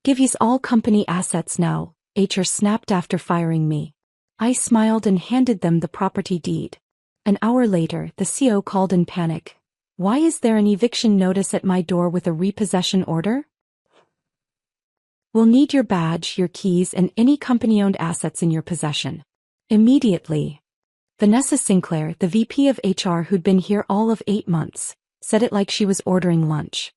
Give yous all company assets now, HR snapped after firing me. I smiled and handed them the property deed. An hour later, the CO called in panic. Why is there an eviction notice at my door with a repossession order? We'll need your badge, your keys, and any company-owned assets in your possession. Immediately. Vanessa Sinclair, the VP of HR who'd been here all of 8 months, said it like she was ordering lunch.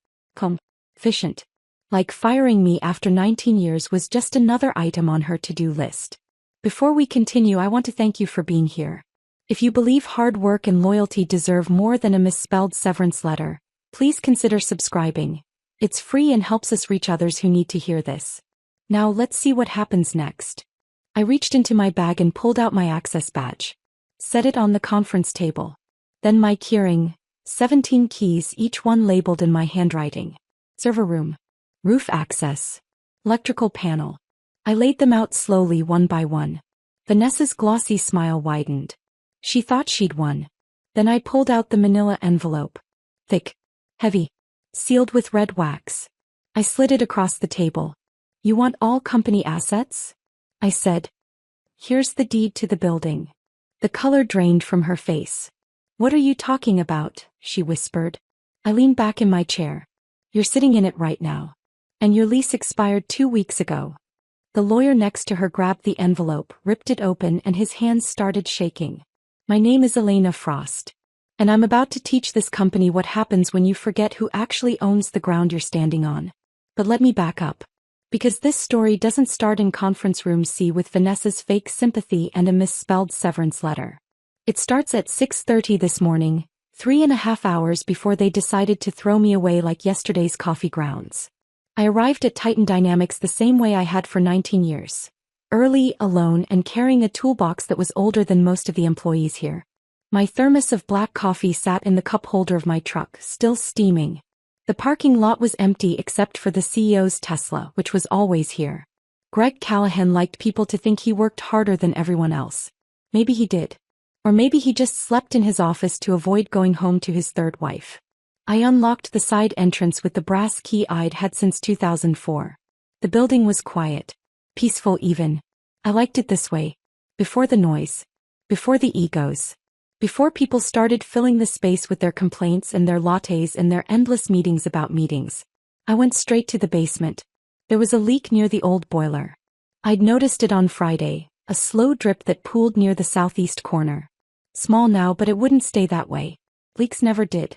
Efficient. Like firing me after 19 years was just another item on her to-do list. Before we continue, I want to thank you for being here. If you believe hard work and loyalty deserve more than a misspelled severance letter, please consider subscribing. It's free and helps us reach others who need to hear this. Now let's see what happens next. I reached into my bag and pulled out my access badge. Set it on the conference table. Then my keyring, 17 keys, each one labeled in my handwriting. Server room. Roof access. Electrical panel. I laid them out slowly one by one. Vanessa's glossy smile widened. She thought she'd won. Then I pulled out the manila envelope. Thick. Heavy. Sealed with red wax. I slid it across the table. You want all company assets? I said. Here's the deed to the building. The color drained from her face. What are you talking about? She whispered. I leaned back in my chair. You're sitting in it right now. And your lease expired 2 weeks ago. The lawyer next to her grabbed the envelope, ripped it open, and his hands started shaking. My name is Elena Frost. And I'm about to teach this company what happens when you forget who actually owns the ground you're standing on. But let me back up. Because this story doesn't start in conference room C with Vanessa's fake sympathy and a misspelled severance letter. It starts at 6:30 this morning, 3.5 hours before they decided to throw me away like yesterday's coffee grounds. I arrived at Titan Dynamics the same way I had for 19 years. Early, alone, and carrying a toolbox that was older than most of the employees here. My thermos of black coffee sat in the cup holder of my truck, still steaming. The parking lot was empty except for the CEO's Tesla, which was always here. Greg Callahan liked people to think he worked harder than everyone else. Maybe he did. Or maybe he just slept in his office to avoid going home to his third wife. I unlocked the side entrance with the brass key I'd had since 2004. The building was quiet. Peaceful even. I liked it this way. Before the noise. Before the egos. Before people started filling the space with their complaints and their lattes and their endless meetings about meetings. I went straight to the basement. There was a leak near the old boiler. I'd noticed it on Friday, a slow drip that pooled near the southeast corner. Small now, but it wouldn't stay that way. Leaks never did.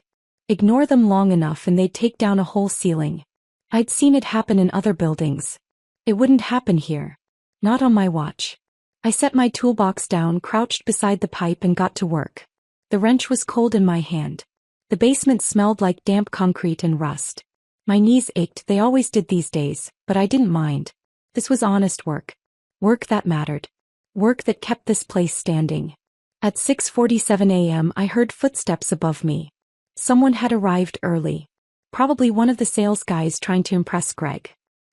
Ignore them long enough and they'd take down a whole ceiling. I'd seen it happen in other buildings. It wouldn't happen here. Not on my watch. I set my toolbox down, crouched beside the pipe, and got to work. The wrench was cold in my hand. The basement smelled like damp concrete and rust. My knees ached, they always did these days, but I didn't mind. This was honest work. Work that mattered. Work that kept this place standing. At 6:47 a.m. I heard footsteps above me. Someone had arrived early. Probably one of the sales guys trying to impress Greg.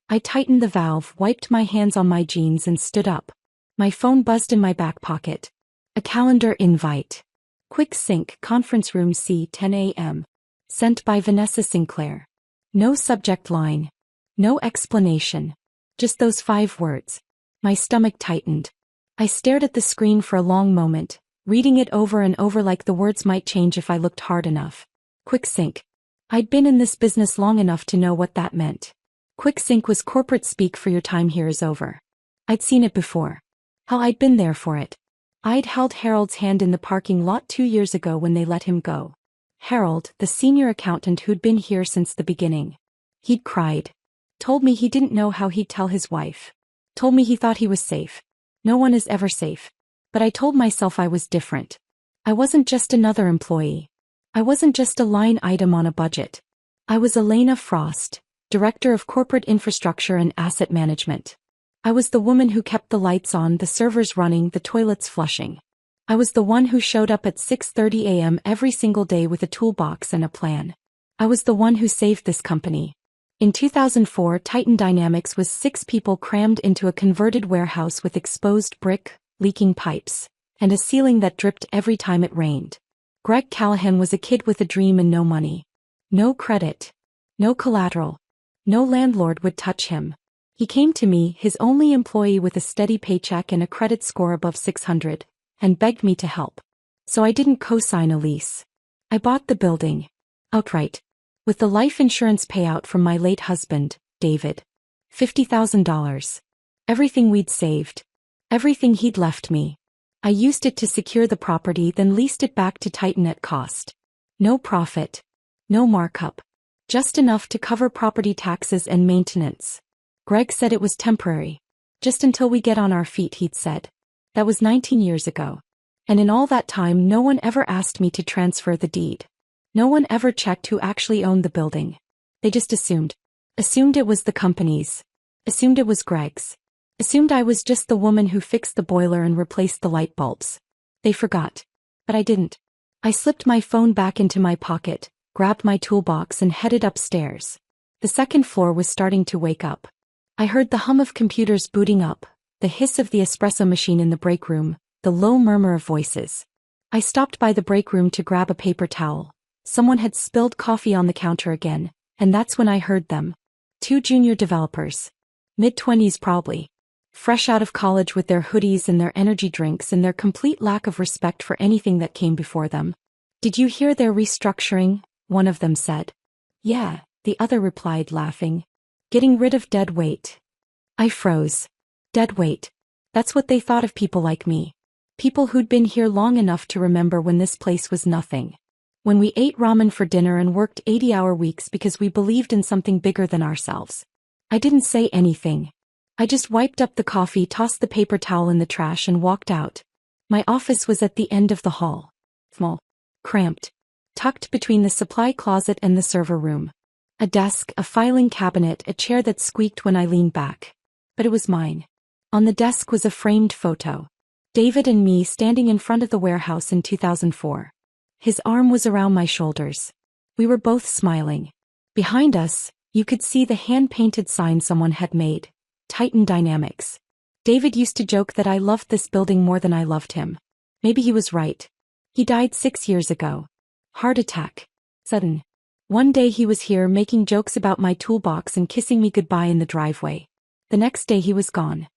I tightened the valve, wiped my hands on my jeans, and stood up. My phone buzzed in my back pocket. A calendar invite. Quick sync, conference room C, 10 a.m. Sent by Vanessa Sinclair. No subject line. No explanation. Just those 5 words. My stomach tightened. I stared at the screen for a long moment, reading it over and over like the words might change if I looked hard enough. Quick sync. I'd been in this business long enough to know what that meant. Quick sync was corporate speak for your time here is over. I'd seen it before. Hell, I'd been there for it. I'd held Harold's hand in the parking lot 2 years ago when they let him go. Harold, the senior accountant who'd been here since the beginning. He'd cried. Told me he didn't know how he'd tell his wife. Told me he thought he was safe. No one is ever safe. But I told myself I was different. I wasn't just another employee. I wasn't just a line item on a budget. I was Elena Frost, Director of Corporate Infrastructure and Asset Management. I was the woman who kept the lights on, the servers running, the toilets flushing. I was the one who showed up at 6:30 a.m. every single day with a toolbox and a plan. I was the one who saved this company. In 2004, Titan Dynamics was 6 people crammed into a converted warehouse with exposed brick, leaking pipes, and a ceiling that dripped every time it rained. Greg Callahan was a kid with a dream and no money. No credit. No collateral. No landlord would touch him. He came to me, his only employee with a steady paycheck and a credit score above 600, and begged me to help. So I didn't co-sign a lease. I bought the building. Outright. With the life insurance payout from my late husband, David. $50,000. Everything we'd saved. Everything he'd left me. I used it to secure the property, then leased it back to Titan at cost. No profit. No markup. Just enough to cover property taxes and maintenance. Greg said it was temporary. Just until we get on our feet, he'd said. That was 19 years ago. And in all that time, no one ever asked me to transfer the deed. No one ever checked who actually owned the building. They just assumed. Assumed it was the company's. Assumed it was Greg's. Assumed I was just the woman who fixed the boiler and replaced the light bulbs. They forgot. But I didn't. I slipped my phone back into my pocket, grabbed my toolbox and headed upstairs. The second floor was starting to wake up. I heard the hum of computers booting up, the hiss of the espresso machine in the break room, the low murmur of voices. I stopped by the break room to grab a paper towel. Someone had spilled coffee on the counter again, and that's when I heard them. Two junior developers. Mid-20s probably. Fresh out of college with their hoodies and their energy drinks and their complete lack of respect for anything that came before them. Did you hear they're restructuring? One of them said. Yeah, the other replied, laughing. Getting rid of dead weight. I froze. Dead weight. That's what they thought of people like me. People who'd been here long enough to remember when this place was nothing. When we ate ramen for dinner and worked 80-hour weeks because we believed in something bigger than ourselves. I didn't say anything. I just wiped up the coffee, tossed the paper towel in the trash and walked out. My office was at the end of the hall. Small. Cramped. Tucked between the supply closet and the server room. A desk, a filing cabinet, a chair that squeaked when I leaned back. But it was mine. On the desk was a framed photo. David and me standing in front of the warehouse in 2004. His arm was around my shoulders. We were both smiling. Behind us, you could see the hand-painted sign someone had made. Titan Dynamics. David used to joke that I loved this building more than I loved him. Maybe he was right. He died 6 years ago. Heart attack. Sudden. One day he was here making jokes about my toolbox and kissing me goodbye in the driveway. The next day he was gone.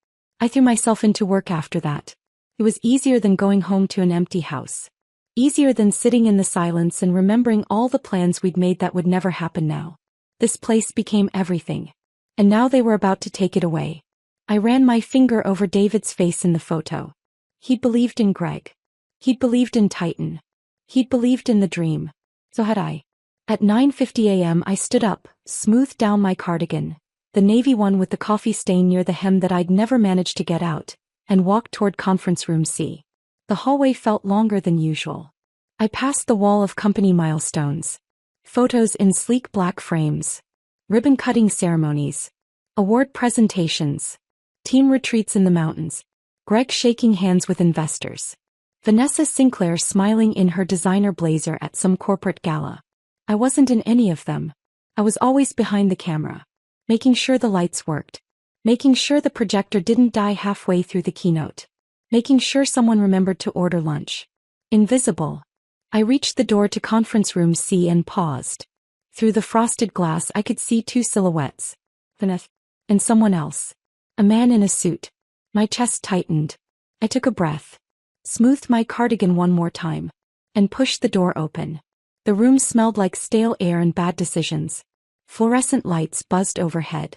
I threw myself into work after that. It was easier than going home to an empty house. Easier than sitting in the silence and remembering all the plans we'd made that would never happen now. This place became everything. And now they were about to take it away. I ran my finger over David's face in the photo. He'd believed in Greg. He'd believed in Titan. He'd believed in the dream. So had I. At 9:50 a.m. I stood up, smoothed down my cardigan, the navy one with the coffee stain near the hem that I'd never managed to get out, and walked toward conference room C. The hallway felt longer than usual. I passed the wall of company milestones. Photos in sleek black frames. Ribbon-cutting ceremonies. Award presentations. Team retreats in the mountains. Greg shaking hands with investors. Vanessa Sinclair smiling in her designer blazer at some corporate gala. I wasn't in any of them. I was always behind the camera. Making sure the lights worked. Making sure the projector didn't die halfway through the keynote. Making sure someone remembered to order lunch. Invisible. I reached the door to conference room C and paused. Through the frosted glass I could see two silhouettes. Vanessa. And someone else. A man in a suit. My chest tightened. I took a breath. Smoothed my cardigan one more time. And pushed the door open. The room smelled like stale air and bad decisions. Fluorescent lights buzzed overhead.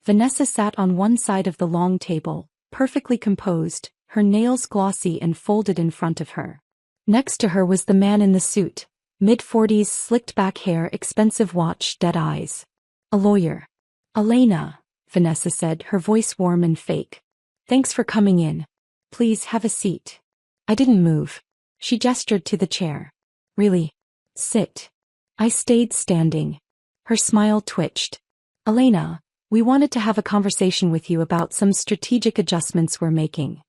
Vanessa sat on one side of the long table, perfectly composed, her nails glossy and folded in front of her. Next to her was the man in the suit. Mid-40s, slicked back hair, expensive watch, dead eyes. A lawyer. Elena, Vanessa said, her voice warm and fake. Thanks for coming in. Please have a seat. I didn't move. She gestured to the chair. Really? Sit. I stayed standing. Her smile twitched. Elena, we wanted to have a conversation with you about some strategic adjustments we're making.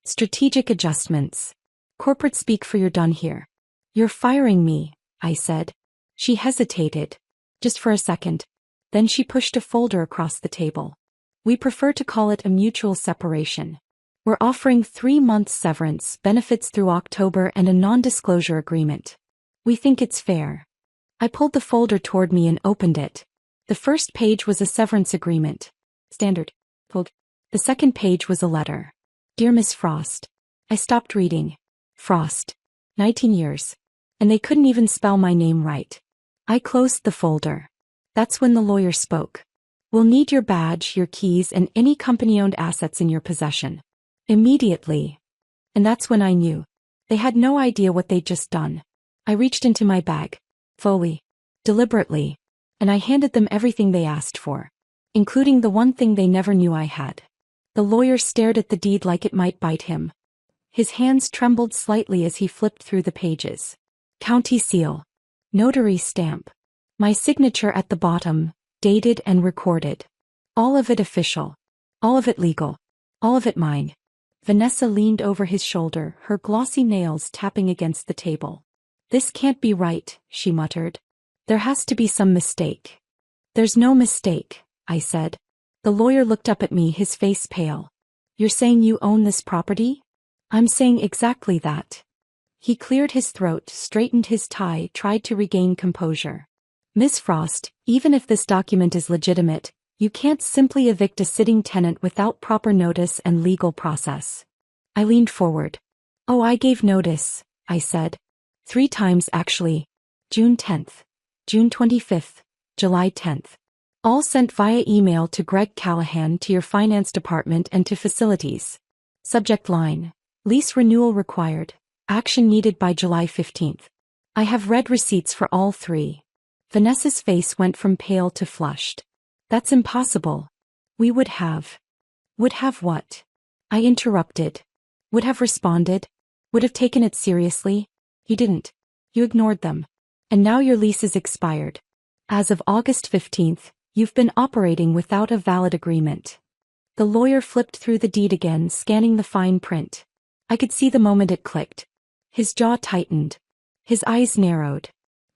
Strategic adjustments. Corporate speak for you're done here. You're firing me, I said. She hesitated. Just for a second. Then she pushed a folder across the table. We prefer to call it a mutual separation. We're offering 3-month severance, benefits through October and a non-disclosure agreement. We think it's fair. I pulled the folder toward me and opened it. The first page was a severance agreement. Standard. Hold. The second page was a letter. Dear Miss Frost. I stopped reading. Frost. 19 years. And they couldn't even spell my name right. I closed the folder. That's when the lawyer spoke. We'll need your badge, your keys, and any company-owned assets in your possession. Immediately. And that's when I knew. They had no idea what they'd just done. I reached into my bag. Fully. Deliberately. And I handed them everything they asked for. Including the one thing they never knew I had. The lawyer stared at the deed like it might bite him. His hands trembled slightly as he flipped through the pages. County seal. Notary stamp. My signature at the bottom, dated and recorded. All of it official. All of it legal. All of it mine. Vanessa leaned over his shoulder, her glossy nails tapping against the table. This can't be right, she muttered. There has to be some mistake. There's no mistake, I said. The lawyer looked up at me, his face pale. You're saying you own this property? I'm saying exactly that. He cleared his throat, straightened his tie, tried to regain composure. Miss Frost, even if this document is legitimate, you can't simply evict a sitting tenant without proper notice and legal process. I leaned forward. Oh, I gave notice, I said. 3 times actually. June 10th, June 25th, July 10th. All sent via email to Greg Callahan, to your finance department, and to facilities. Subject line. Lease renewal required. Action needed by July 15th. I have read receipts for all 3. Vanessa's face went from pale to flushed. That's impossible. We would have. Would have what? I interrupted. Would have responded. Would have taken it seriously. You didn't. You ignored them. And now your lease is expired. As of August 15th, you've been operating without a valid agreement. The lawyer flipped through the deed again, scanning the fine print. I could see the moment it clicked. His jaw tightened. His eyes narrowed.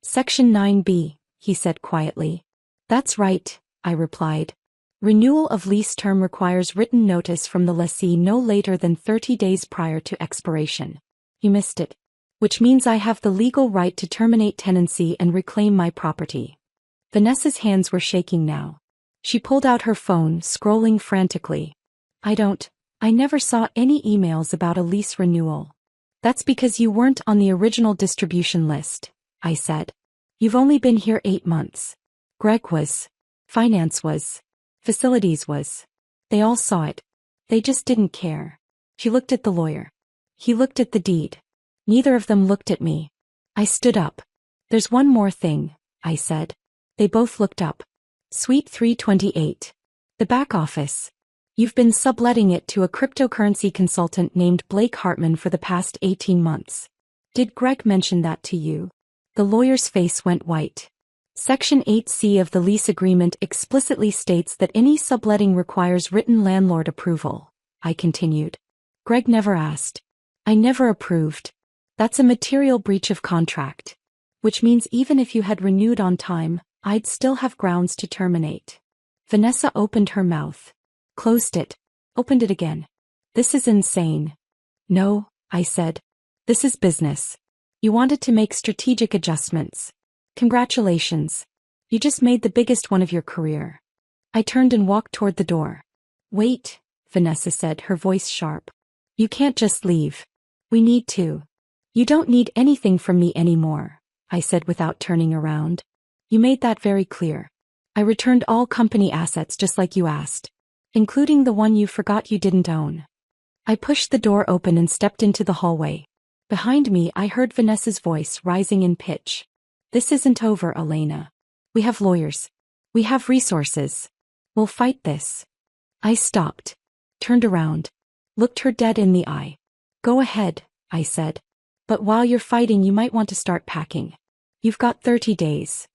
Section 9B, he said quietly. That's right, I replied. Renewal of lease term requires written notice from the lessee no later than 30 days prior to expiration. You missed it. Which means I have the legal right to terminate tenancy and reclaim my property. Vanessa's hands were shaking now. She pulled out her phone, scrolling frantically. I never saw any emails about a lease renewal. That's because you weren't on the original distribution list, I said. You've only been here 8 months. Greg was. Finance was. Facilities was. They all saw it. They just didn't care. She looked at the lawyer. He looked at the deed. Neither of them looked at me. I stood up. There's one more thing, I said. They both looked up. Suite 328. The back office. You've been subletting it to a cryptocurrency consultant named Blake Hartman for the past 18 months. Did Greg mention that to you? The lawyer's face went white. Section 8C of the lease agreement explicitly states that any subletting requires written landlord approval, I continued. Greg never asked. I never approved. That's a material breach of contract. Which means even if you had renewed on time, I'd still have grounds to terminate. Vanessa opened her mouth. Closed it. Opened it again. This is insane. No, I said. This is business. You wanted to make strategic adjustments. Congratulations. You just made the biggest one of your career. I turned and walked toward the door. Wait, Vanessa said, her voice sharp. You can't just leave. We need to. You don't need anything from me anymore, I said without turning around. You made that very clear. I returned all company assets just like you asked. Including the one you forgot you didn't own. I pushed the door open and stepped into the hallway. Behind me I heard Vanessa's voice rising in pitch. This isn't over, Elena. We have lawyers. We have resources. We'll fight this. I stopped. Turned around. Looked her dead in the eye. Go ahead, I said. But while you're fighting you might want to start packing. You've got 30 days.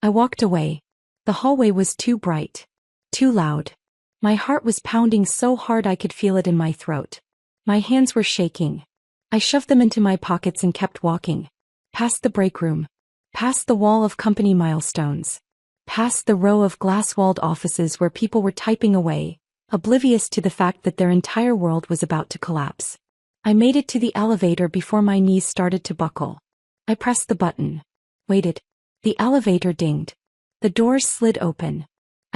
I walked away. The hallway was too bright. Too loud. My heart was pounding so hard I could feel it in my throat. My hands were shaking. I shoved them into my pockets and kept walking. Past the break room. Past the wall of company milestones. Past the row of glass-walled offices where people were typing away, oblivious to the fact that their entire world was about to collapse. I made it to the elevator before my knees started to buckle. I pressed the button. Waited. The elevator dinged. The doors slid open.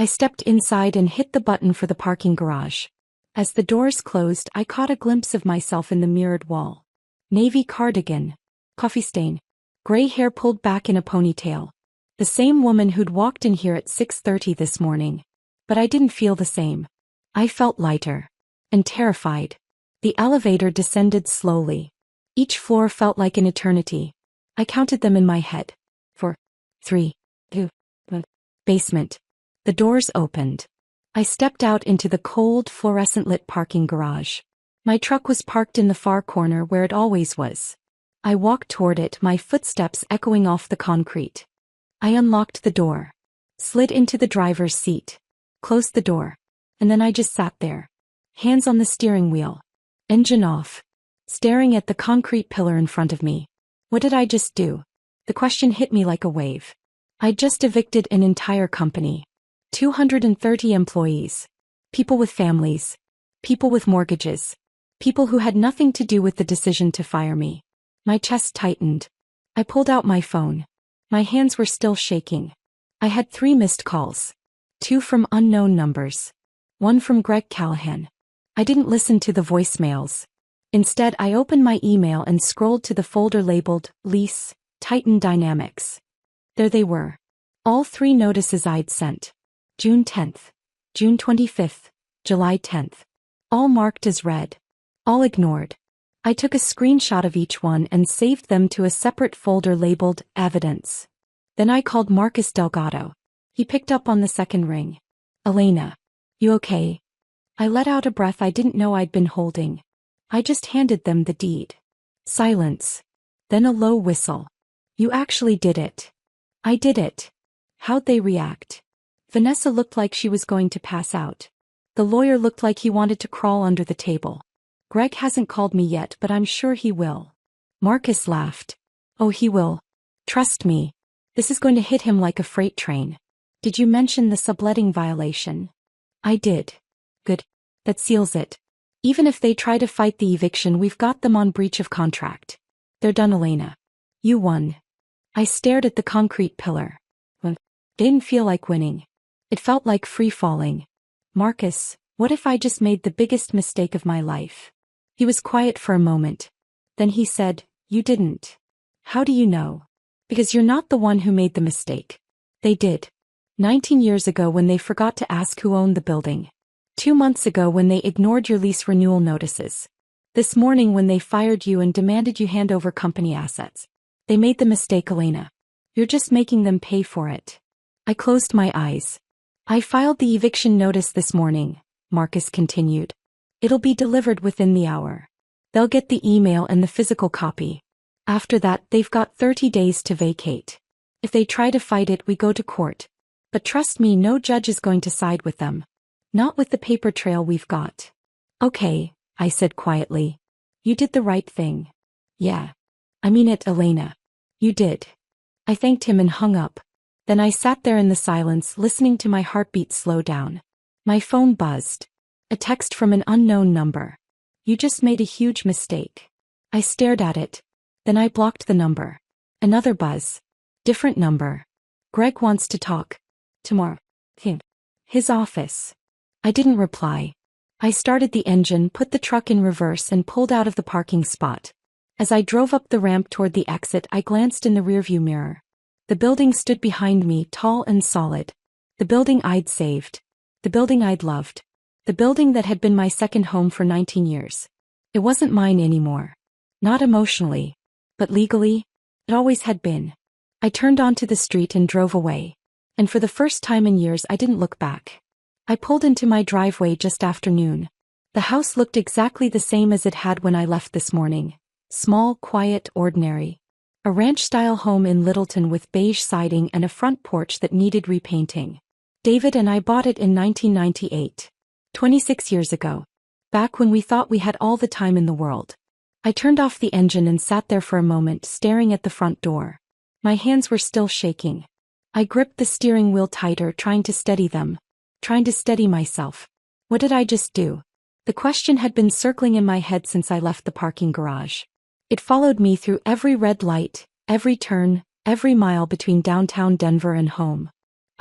I stepped inside and hit the button for the parking garage. As the doors closed, I caught a glimpse of myself in the mirrored wall. Navy cardigan. Coffee stain. Gray hair pulled back in a ponytail. The same woman who'd walked in here at 6:30 this morning. But I didn't feel the same. I felt lighter. And terrified. The elevator descended slowly. Each floor felt like an eternity. I counted them in my head. 4, 3, 2, basement. The doors opened. I stepped out into the cold, fluorescent-lit parking garage. My truck was parked in the far corner where it always was. I walked toward it, my footsteps echoing off the concrete. I unlocked the door. Slid into the driver's seat. Closed the door. And then I just sat there. Hands on the steering wheel. Engine off. Staring at the concrete pillar in front of me. What did I just do? The question hit me like a wave. I'd just evicted an entire company. 230 employees. People with families. People with mortgages. People who had nothing to do with the decision to fire me. My chest tightened. I pulled out my phone. My hands were still shaking. I had 3 missed calls. 2 from unknown numbers. 1 from Greg Callahan. I didn't listen to the voicemails. Instead, I opened my email and scrolled to the folder labeled Lease, Titan Dynamics. There they were. All 3 notices I'd sent. June 10th, June 25th, July 10th. All marked as read. All ignored. I took a screenshot of each one and saved them to a separate folder labeled Evidence. Then I called Marcus Delgado. He picked up on the second ring. Elena. You okay? I let out a breath I didn't know I'd been holding. I just handed them the deed. Silence. Then a low whistle. You actually did it. I did it. How'd they react? Vanessa looked like she was going to pass out. The lawyer looked like he wanted to crawl under the table. Greg hasn't called me yet, but I'm sure he will. Marcus laughed. Oh, he will. Trust me. This is going to hit him like a freight train. Did you mention the subletting violation? I did. Good. That seals it. Even if they try to fight the eviction, we've got them on breach of contract. They're done, Elena. You won. I stared at the concrete pillar. Well, didn't feel like winning. It felt like free falling. Marcus, what if I just made the biggest mistake of my life? He was quiet for a moment. Then he said, You didn't. How do you know? Because you're not the one who made the mistake. They did. 19 years ago when they forgot to ask who owned the building. 2 months ago when they ignored your lease renewal notices. This morning when they fired you and demanded you hand over company assets. They made the mistake, Elena. You're just making them pay for it. I closed my eyes. I filed the eviction notice this morning, Marcus continued. It'll be delivered within the hour. They'll get the email and the physical copy. After that, they've got 30 days to vacate. If they try to fight it, we go to court. But trust me, no judge is going to side with them. Not with the paper trail we've got. Okay, I said quietly. You did the right thing. Yeah. I mean it, Elena. You did. I thanked him and hung up. Then I sat there in the silence, listening to my heartbeat slow down. My phone buzzed. A text from an unknown number. You just made a huge mistake. I stared at it. Then I blocked the number. Another buzz. Different number. Greg wants to talk. Tomorrow. His office. I didn't reply. I started the engine, put the truck in reverse and pulled out of the parking spot. As I drove up the ramp toward the exit, I glanced in the rearview mirror. The building stood behind me, tall and solid. The building I'd saved. The building I'd loved. The building that had been my second home for 19 years. It wasn't mine anymore. Not emotionally. But legally, it always had been. I turned onto the street and drove away. And for the first time in years, I didn't look back. I pulled into my driveway just after noon. The house looked exactly the same as it had when I left this morning. Small, quiet, ordinary. A ranch-style home in Littleton with beige siding and a front porch that needed repainting. David and I bought it in 1998. 26 years ago. Back when we thought we had all the time in the world. I turned off the engine and sat there for a moment, staring at the front door. My hands were still shaking. I gripped the steering wheel tighter, trying to steady them. Trying to steady myself. What did I just do? The question had been circling in my head since I left the parking garage. It followed me through every red light, every turn, every mile between downtown Denver and home.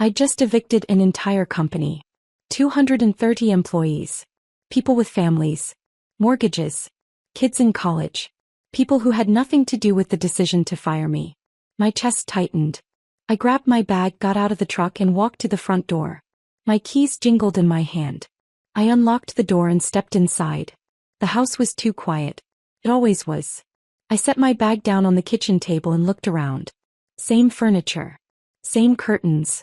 I just evicted an entire company. 230 employees. People with families. Mortgages. Kids in college. People who had nothing to do with the decision to fire me. My chest tightened. I grabbed my bag, got out of the truck and walked to the front door. My keys jingled in my hand. I unlocked the door and stepped inside. The house was too quiet. It always was. I set my bag down on the kitchen table and looked around. Same furniture. Same curtains.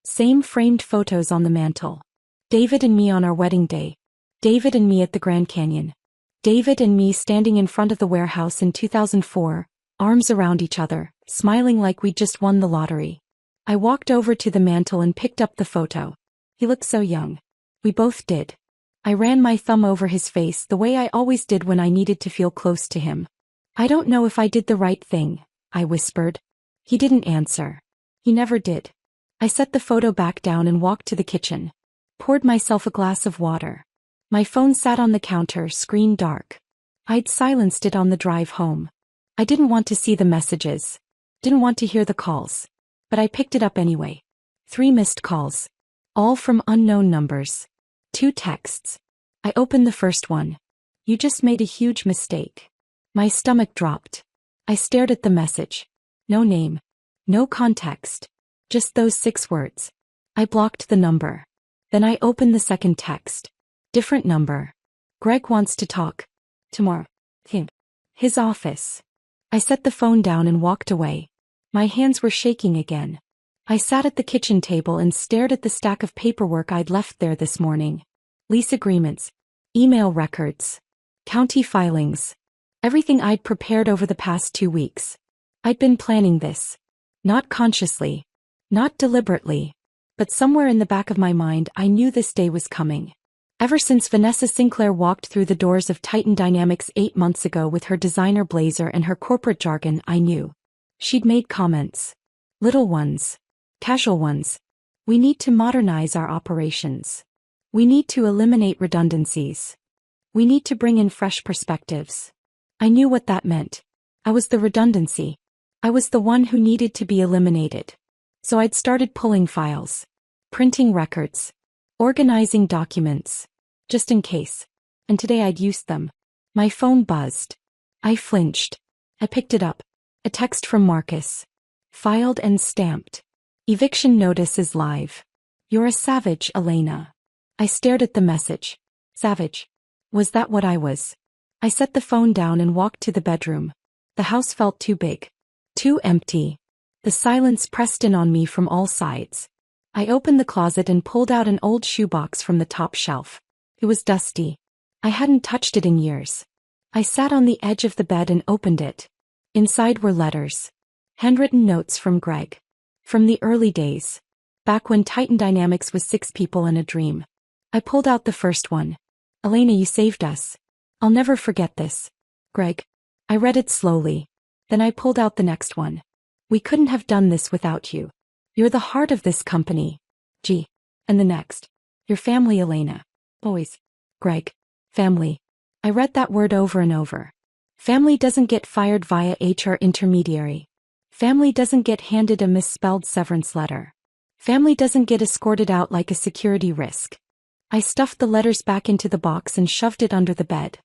Same framed photos on the mantel. David and me on our wedding day. David and me at the Grand Canyon. David and me standing in front of the warehouse in 2004, arms around each other, smiling like we'd just won the lottery. I walked over to the mantel and picked up the photo. He looked so young. We both did. I ran my thumb over his face the way I always did when I needed to feel close to him. I don't know if I did the right thing, I whispered. He didn't answer. He never did. I set the photo back down and walked to the kitchen. Poured myself a glass of water. My phone sat on the counter, screen dark. I'd silenced it on the drive home. I didn't want to see the messages. Didn't want to hear the calls. But I picked it up anyway. 3 missed calls. All from unknown numbers. 2 texts. I opened the first one. You just made a huge mistake. My stomach dropped. I stared at the message. No name. No context. Just those 6 words. I blocked the number. Then I opened the second text. Different number. Greg wants to talk. Tomorrow. His office. I set the phone down and walked away. My hands were shaking again. I sat at the kitchen table and stared at the stack of paperwork I'd left there this morning. Lease agreements. Email records. County filings. Everything I'd prepared over the past 2 weeks. I'd been planning this. Not consciously. Not deliberately. But somewhere in the back of my mind I knew this day was coming. Ever since Vanessa Sinclair walked through the doors of Titan Dynamics 8 months ago with her designer blazer and her corporate jargon, I knew. She'd made comments. Little ones. Casual ones. We need to modernize our operations. We need to eliminate redundancies. We need to bring in fresh perspectives. I knew what that meant. I was the redundancy. I was the one who needed to be eliminated. So I'd started pulling files. Printing records. Organizing documents. Just in case. And today I'd used them. My phone buzzed. I flinched. I picked it up. A text from Marcus. Filed and stamped. Eviction notice is live. You're a savage, Elena. I stared at the message. Savage. Was that what I was? I set the phone down and walked to the bedroom. The house felt too big. Too empty. The silence pressed in on me from all sides. I opened the closet and pulled out an old shoebox from the top shelf. It was dusty. I hadn't touched it in years. I sat on the edge of the bed and opened it. Inside were letters. Handwritten notes from Greg. From the early days. Back when Titan Dynamics was 6 people and a dream. I pulled out the first one. Elena, you saved us. I'll never forget this. Greg. I read it slowly. Then I pulled out the next one. We couldn't have done this without you. You're the heart of this company. G. And the next. Your family, Elena. Boys. Greg. Family. I read that word over and over. Family doesn't get fired via HR intermediary. Family doesn't get handed a misspelled severance letter. Family doesn't get escorted out like a security risk. I stuffed the letters back into the box and shoved it under the bed.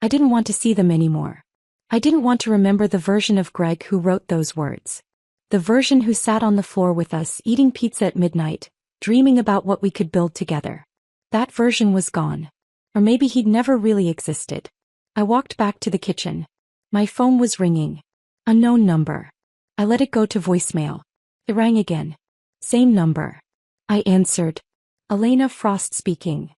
I didn't want to see them anymore. I didn't want to remember the version of Greg who wrote those words. The version who sat on the floor with us eating pizza at midnight, dreaming about what we could build together. That version was gone. Or maybe he'd never really existed. I walked back to the kitchen. My phone was ringing. Unknown number. I let it go to voicemail. It rang again. Same number. I answered. Elena Frost speaking.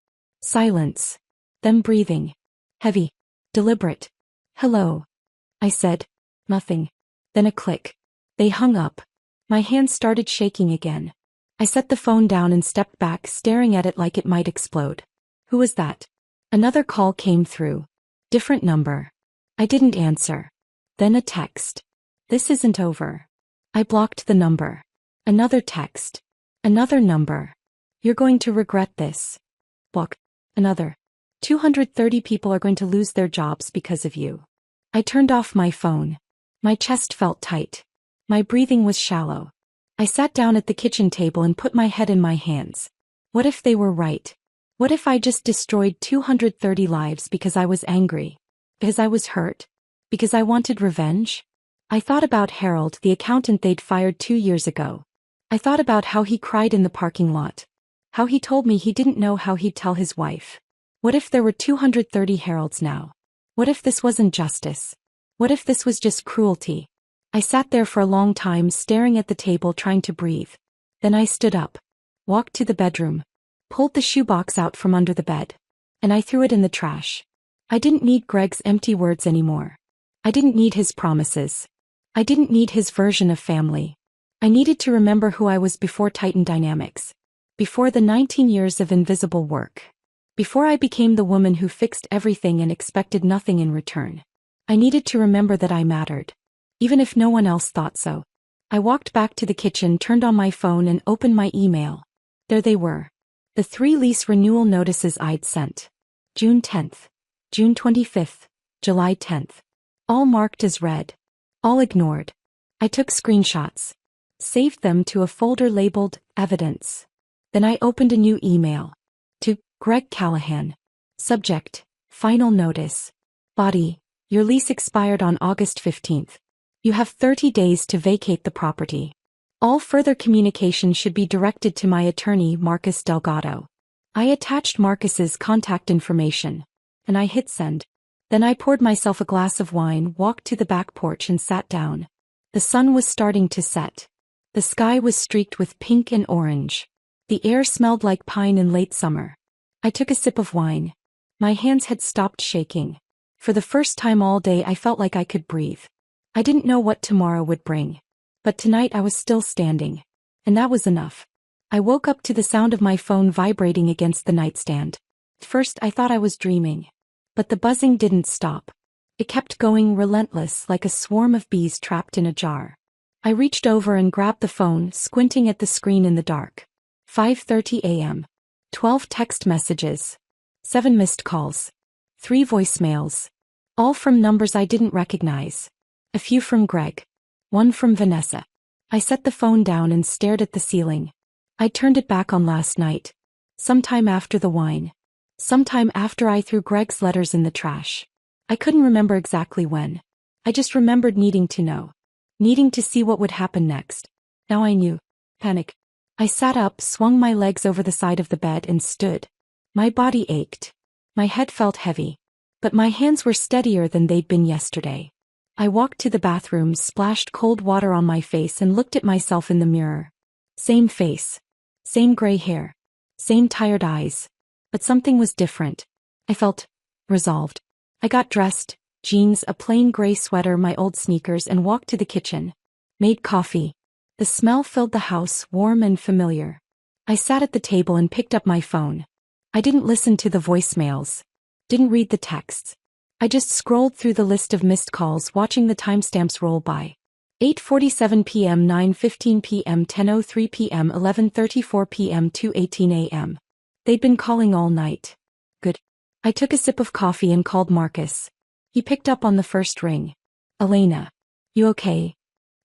Silence. Them breathing. Heavy. Deliberate. Hello. I said. Nothing. Then a click. They hung up. My hands started shaking again. I set the phone down and stepped back, staring at it like it might explode. Who was that? Another call came through. Different number. I didn't answer. Then a text. This isn't over. I blocked the number. Another text. Another number. You're going to regret this. Block. Another. 230 people are going to lose their jobs because of you. I turned off my phone. My chest felt tight. My breathing was shallow. I sat down at the kitchen table and put my head in my hands. What if they were right? What if I just destroyed 230 lives because I was angry? Because I was hurt? Because I wanted revenge? I thought about Harold, the accountant they'd fired 2 years ago. I thought about how he cried in the parking lot. How he told me he didn't know how he'd tell his wife. What if there were 230 Harolds now? What if this wasn't justice? What if this was just cruelty? I sat there for a long time staring at the table trying to breathe. Then I stood up, walked to the bedroom, pulled the shoebox out from under the bed, and I threw it in the trash. I didn't need Greg's empty words anymore. I didn't need his promises. I didn't need his version of family. I needed to remember who I was before Titan Dynamics. Before the 19 years of invisible work. Before I became the woman who fixed everything and expected nothing in return. I needed to remember that I mattered. Even if no one else thought so. I walked back to the kitchen, turned on my phone and opened my email. There they were. The 3 lease renewal notices I'd sent. June 10th, June 25th, July 10th. All marked as read. All ignored. I took screenshots. Saved them to a folder labeled Evidence. Then I opened a new email. To Greg Callahan. Subject, Final Notice. Body, your lease expired on August 15th. You have 30 days to vacate the property. All further communication should be directed to my attorney, Marcus Delgado. I attached Marcus's contact information, and I hit send. Then I poured myself a glass of wine, walked to the back porch and sat down. The sun was starting to set. The sky was streaked with pink and orange. The air smelled like pine in late summer. I took a sip of wine. My hands had stopped shaking. For the first time all day I felt like I could breathe. I didn't know what tomorrow would bring. But tonight I was still standing. And that was enough. I woke up to the sound of my phone vibrating against the nightstand. At first I thought I was dreaming. But the buzzing didn't stop. It kept going, relentless, like a swarm of bees trapped in a jar. I reached over and grabbed the phone, squinting at the screen in the dark. 5:30 a.m. 12 text messages. 7 missed calls. 3 voicemails. All from numbers I didn't recognize. A few from Greg. 1 from Vanessa. I set the phone down and stared at the ceiling. I turned it back on last night. Sometime after the wine. Sometime after I threw Greg's letters in the trash. I couldn't remember exactly when. I just remembered needing to know. Needing to see what would happen next. Now I knew. Panic. I sat up, swung my legs over the side of the bed and stood. My body ached. My head felt heavy. But my hands were steadier than they'd been yesterday. I walked to the bathroom, splashed cold water on my face and looked at myself in the mirror. Same face. Same gray hair. Same tired eyes. But something was different. I felt resolved. I got dressed, jeans, a plain gray sweater, my old sneakers, and walked to the kitchen. Made coffee. The smell filled the house, warm and familiar. I sat at the table and picked up my phone. I didn't listen to the voicemails. Didn't read the texts. I just scrolled through the list of missed calls, watching the timestamps roll by. 8:47 p.m., 9:15 p.m., 10:03 p.m., 11:34 p.m., 2:18 a.m. They'd been calling all night. Good. I took a sip of coffee and called Marcus. He picked up on the first ring. Elena. You okay?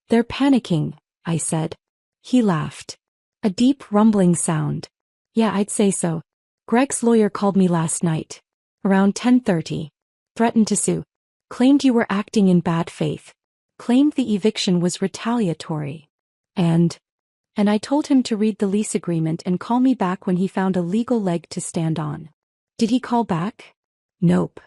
They're panicking, I said. He laughed. A deep rumbling sound. Yeah, I'd say so. Greg's lawyer called me last night. Around 10:30. Threatened to sue. Claimed you were acting in bad faith. Claimed the eviction was retaliatory. And I told him to read the lease agreement and call me back when he found a legal leg to stand on. Did he call back? Nope.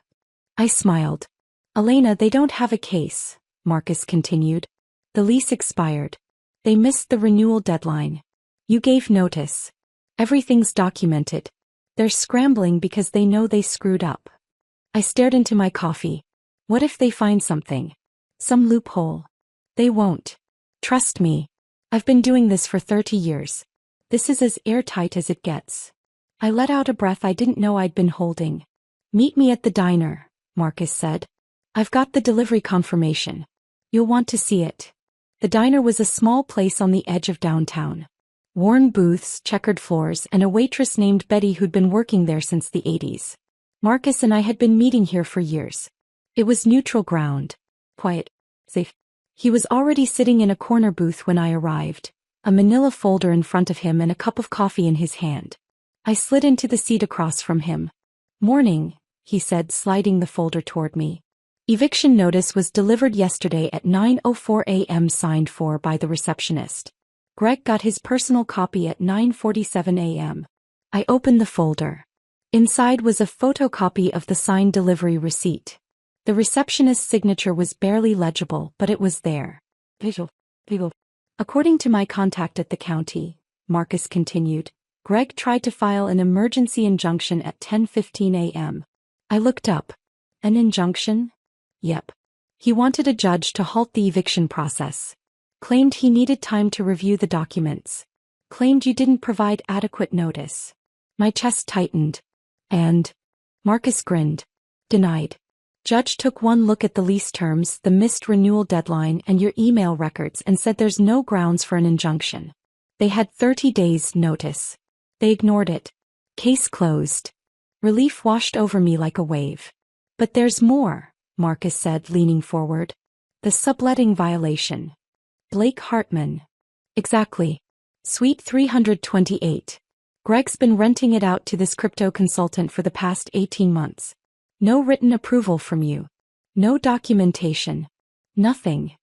I smiled. Elena, they don't have a case, Marcus continued. The lease expired. They missed the renewal deadline. You gave notice. Everything's documented. They're scrambling because they know they screwed up. I stared into my coffee. What if they find something? Some loophole. They won't. Trust me. I've been doing this for 30 years. This is as airtight as it gets. I let out a breath I didn't know I'd been holding. Meet me at the diner, Marcus said. I've got the delivery confirmation. You'll want to see it. The diner was a small place on the edge of downtown. Worn booths, checkered floors, and a waitress named Betty who'd been working there since the 80s. Marcus and I had been meeting here for years. It was neutral ground. Quiet. Safe. He was already sitting in a corner booth when I arrived. a manila folder in front of him and a cup of coffee in his hand. I slid into the seat across from him. "Morning," he said, sliding the folder toward me. "Eviction notice was delivered yesterday at 9:04 a.m. signed for by the receptionist. Greg got his personal copy at 9:47 a.m. I opened the folder. Inside was a photocopy of the signed delivery receipt. The receptionist's signature was barely legible, but it was there. Visual. According to my contact at the county, Marcus continued, Greg tried to file an emergency injunction at 10:15 a.m. I looked up. An injunction? Yep. He wanted a judge to halt the eviction process. Claimed he needed time to review the documents. Claimed you didn't provide adequate notice. My chest tightened. And? Marcus grinned. Denied. Judge took one look at the lease terms, the missed renewal deadline, and your email records and said there's no grounds for an injunction. They had 30 days notice. They ignored it. Case closed. Relief washed over me like a wave. But there's more, Marcus said, leaning forward. The subletting violation. Blake Hartman. Exactly. Suite 328. Greg's been renting it out to this crypto consultant for the past 18 months. No written approval from you. No documentation. Nothing.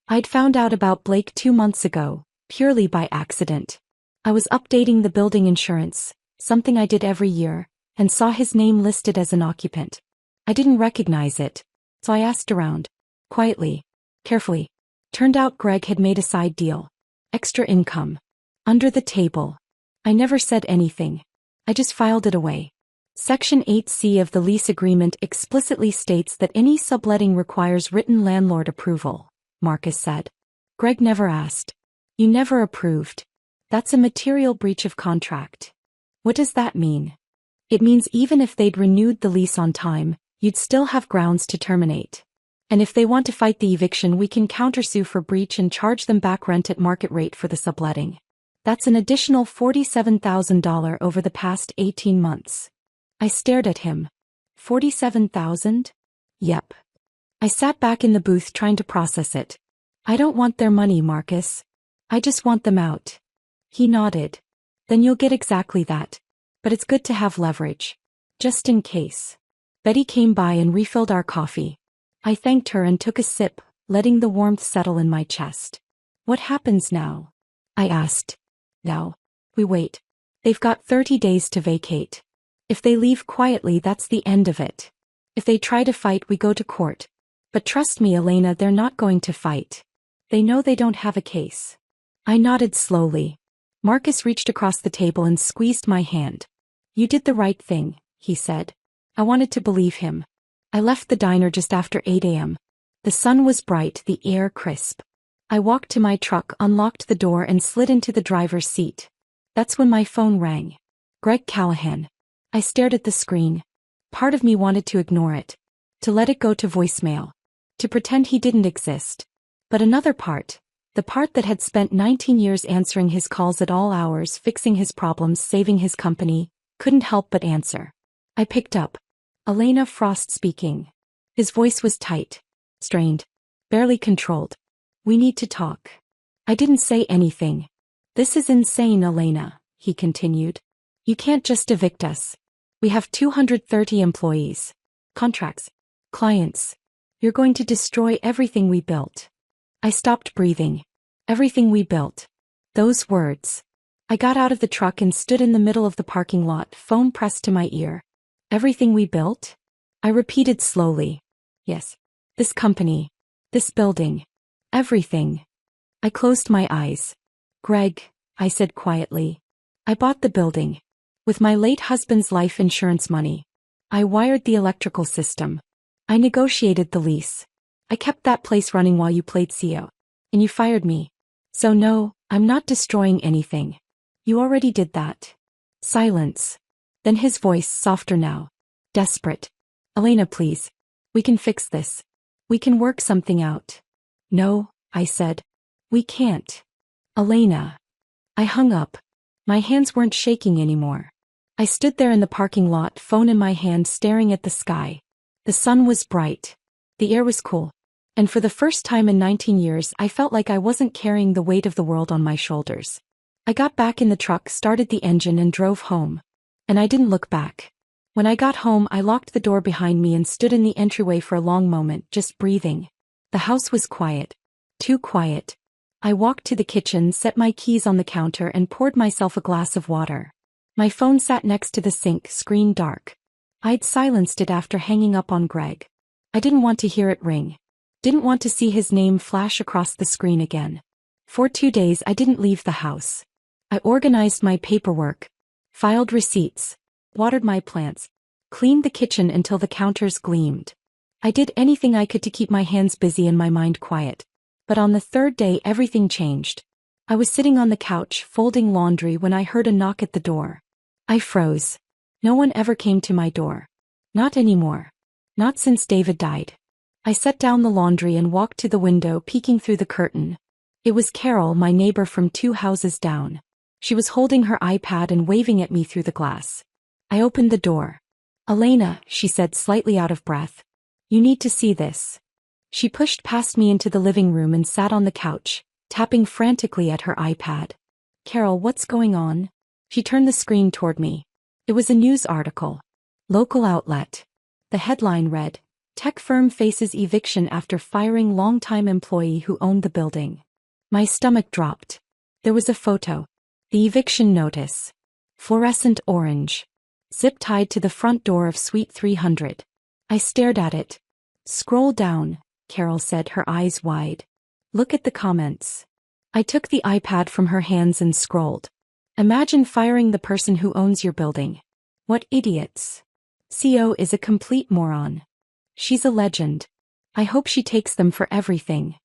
I'd found out about Blake 2 months ago, purely by accident. I was updating the building insurance, something I did every year, and saw his name listed as an occupant. I didn't recognize it, so I asked around. Quietly. Carefully. Turned out Greg had made a side deal. Extra income. Under the table. I never said anything. I just filed it away. Section 8C of the lease agreement explicitly states that any subletting requires written landlord approval, Marcus said. Greg never asked. You never approved. That's a material breach of contract. What does that mean? It means even if they'd renewed the lease on time, you'd still have grounds to terminate. And if they want to fight the eviction, we can countersue for breach and charge them back rent at market rate for the subletting. That's an additional $47,000 over the past 18 months. I stared at him. 47,000? Yep. I sat back in the booth trying to process it. I don't want their money, Marcus. I just want them out. He nodded. Then you'll get exactly that. But it's good to have leverage. Just in case. Betty came by and refilled our coffee. I thanked her and took a sip, letting the warmth settle in my chest. What happens now? I asked. Now. We wait. They've got 30 days to vacate. If they leave quietly, that's the end of it. If they try to fight, we go to court. But trust me, Elena, they're not going to fight. They know they don't have a case. I nodded slowly. Marcus reached across the table and squeezed my hand. You did the right thing, he said. I wanted to believe him. I left the diner just after 8 a.m. The sun was bright, the air crisp. I walked to my truck, unlocked the door, and slid into the driver's seat. That's when my phone rang. Greg Callahan. I stared at the screen. Part of me wanted to ignore it. To let it go to voicemail. To pretend he didn't exist. But another part, the part that had spent 19 years answering his calls at all hours, fixing his problems, saving his company, couldn't help but answer. I picked up. Elena Frost speaking. His voice was tight. Strained. Barely controlled. We need to talk. I didn't say anything. This is insane, Elena, he continued. You can't just evict us. We have 230 employees. Contracts. Clients. You're going to destroy everything we built. I stopped breathing. Everything we built. Those words. I got out of the truck and stood in the middle of the parking lot, phone pressed to my ear. Everything we built? I repeated slowly. Yes. This company. This building. Everything. I closed my eyes. Greg, I said quietly. I bought the building. With my late husband's life insurance money. I wired the electrical system. I negotiated the lease. I kept that place running while you played CEO. And you fired me. So no, I'm not destroying anything. You already did that. Silence. Then his voice, softer now. Desperate. Elena, please. We can fix this. We can work something out. No, I said. We can't. Elena. I hung up. My hands weren't shaking anymore. I stood there in the parking lot, phone in my hand, staring at the sky. The sun was bright. The air was cool. And for the first time in 19 years, I felt like I wasn't carrying the weight of the world on my shoulders. I got back in the truck, started the engine, and drove home. And I didn't look back. When I got home, I locked the door behind me and stood in the entryway for a long moment, just breathing. The house was quiet. Too quiet. I walked to the kitchen, set my keys on the counter, and poured myself a glass of water. My phone sat next to the sink, screen dark. I'd silenced it after hanging up on Greg. I didn't want to hear it ring. Didn't want to see his name flash across the screen again. For 2 days I didn't leave the house. I organized my paperwork, filed receipts, watered my plants, cleaned the kitchen until the counters gleamed. I did anything I could to keep my hands busy and my mind quiet. But on the 3rd day everything changed. I was sitting on the couch folding laundry when I heard a knock at the door. I froze. No one ever came to my door. Not anymore. Not since David died. I set down the laundry and walked to the window, peeking through the curtain. It was Carol, my neighbor from 2 houses down. She was holding her iPad and waving at me through the glass. I opened the door. "Elena," she said, slightly out of breath. "You need to see this." She pushed past me into the living room and sat on the couch, tapping frantically at her iPad. "Carol, what's going on?" She turned the screen toward me. It was a news article. Local outlet. The headline read, "Tech firm faces eviction after firing longtime employee who owned the building." My stomach dropped. There was a photo. The eviction notice. Fluorescent orange. Zip tied to the front door of Suite 300. I stared at it. "Scroll down," Carol said, her eyes wide. "Look at the comments." I took the iPad from her hands and scrolled. "Imagine firing the person who owns your building. What idiots. CO is a complete moron. She's a legend. I hope she takes them for everything.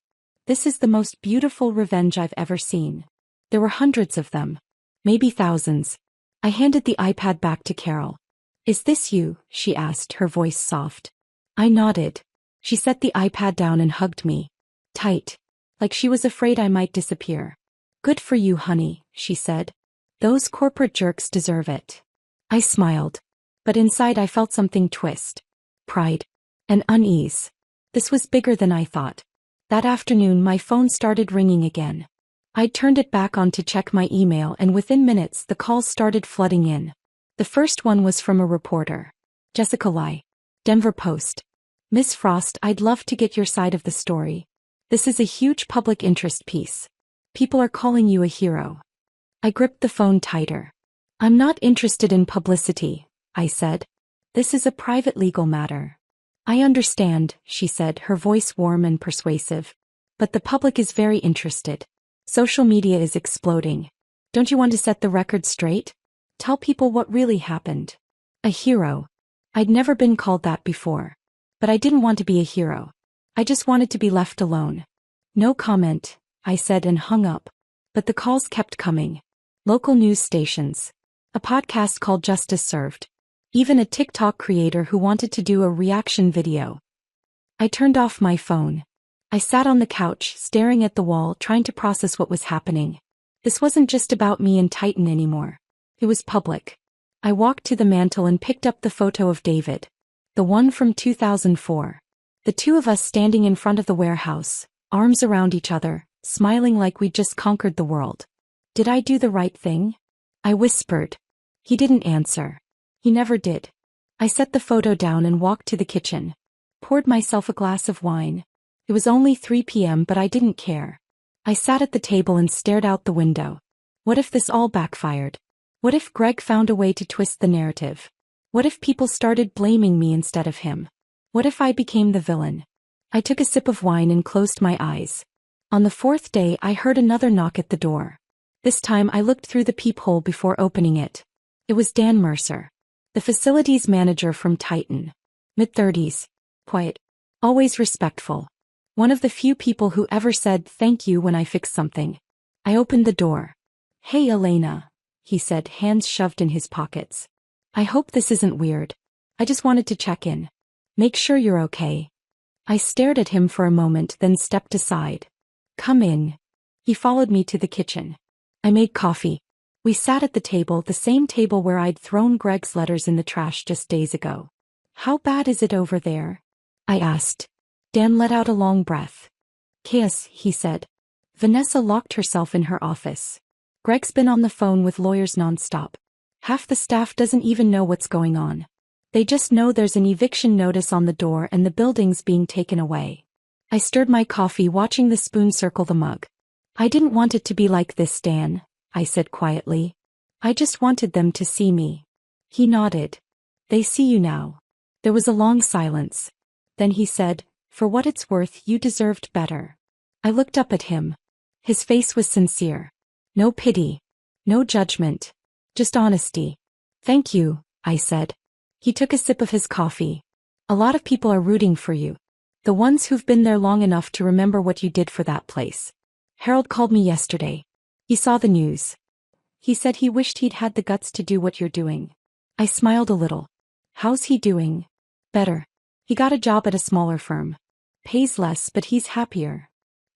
This is the most beautiful revenge I've ever seen." There were hundreds of them. Maybe thousands. I handed the iPad back to Carol. "Is this you?" she asked, her voice soft. I nodded. She set the iPad down and hugged me. Tight. Like she was afraid I might disappear. "Good for you, honey," she said. "Those corporate jerks deserve it." I smiled. But inside I felt something twist. Pride. And unease. This was bigger than I thought. That afternoon my phone started ringing again. I'd turned it back on to check my email, and within minutes the calls started flooding in. The first one was from a reporter. "Jessica Lai. Denver Post. Miss Frost, I'd love to get your side of the story. This is a huge public interest piece. People are calling you a hero." I gripped the phone tighter. "I'm not interested in publicity," I said. "This is a private legal matter." "I understand," she said, her voice warm and persuasive. "But the public is very interested. Social media is exploding. Don't you want to set the record straight? Tell people what really happened." A hero. I'd never been called that before. But I didn't want to be a hero. I just wanted to be left alone. "No comment," I said and hung up. But the calls kept coming. Local news stations. A podcast called Justice Served. Even a TikTok creator who wanted to do a reaction video. I turned off my phone. I sat on the couch, staring at the wall, trying to process what was happening. This wasn't just about me and Titan anymore. It was public. I walked to the mantel and picked up the photo of David. The one from 2004. The two of us standing in front of the warehouse, arms around each other, smiling like we'd just conquered the world. "Did I do the right thing?" I whispered. He didn't answer. He never did. I set the photo down and walked to the kitchen. Poured myself a glass of wine. It was only 3 p.m., but I didn't care. I sat at the table and stared out the window. What if this all backfired? What if Greg found a way to twist the narrative? What if people started blaming me instead of him? What if I became the villain? I took a sip of wine and closed my eyes. On the 4th day I heard another knock at the door. This time I looked through the peephole before opening it. It was Dan Mercer, the facilities manager from Titan. Mid-30s. Quiet. Always respectful. One of the few people who ever said thank you when I fixed something. I opened the door. "Hey Elena," he said, hands shoved in his pockets. "I hope this isn't weird. I just wanted to check in. Make sure you're okay." I stared at him for a moment, then stepped aside. "Come in." He followed me to the kitchen. I made coffee. We sat at the table, the same table where I'd thrown Greg's letters in the trash just days ago. "How bad is it over there?" I asked. Dan let out a long breath. Chaos, he said. Vanessa locked herself in her office. Greg's been on the phone with lawyers nonstop. Half the staff doesn't even know what's going on. They just know there's an eviction notice on the door and the building's being taken away. I stirred my coffee, watching the spoon circle the mug. I didn't want it to be like this, Dan, I said quietly. I just wanted them to see me. He nodded. They see you now. There was a long silence. Then he said, for what it's worth, you deserved better. I looked up at him. His face was sincere. No pity. No judgment. Just honesty. Thank you, I said. He took a sip of his coffee. A lot of people are rooting for you. The ones who've been there long enough to remember what you did for that place. Harold called me yesterday. He saw the news. He said he wished he'd had the guts to do what you're doing. I smiled a little. How's he doing? Better. He got a job at a smaller firm. Pays less, but he's happier.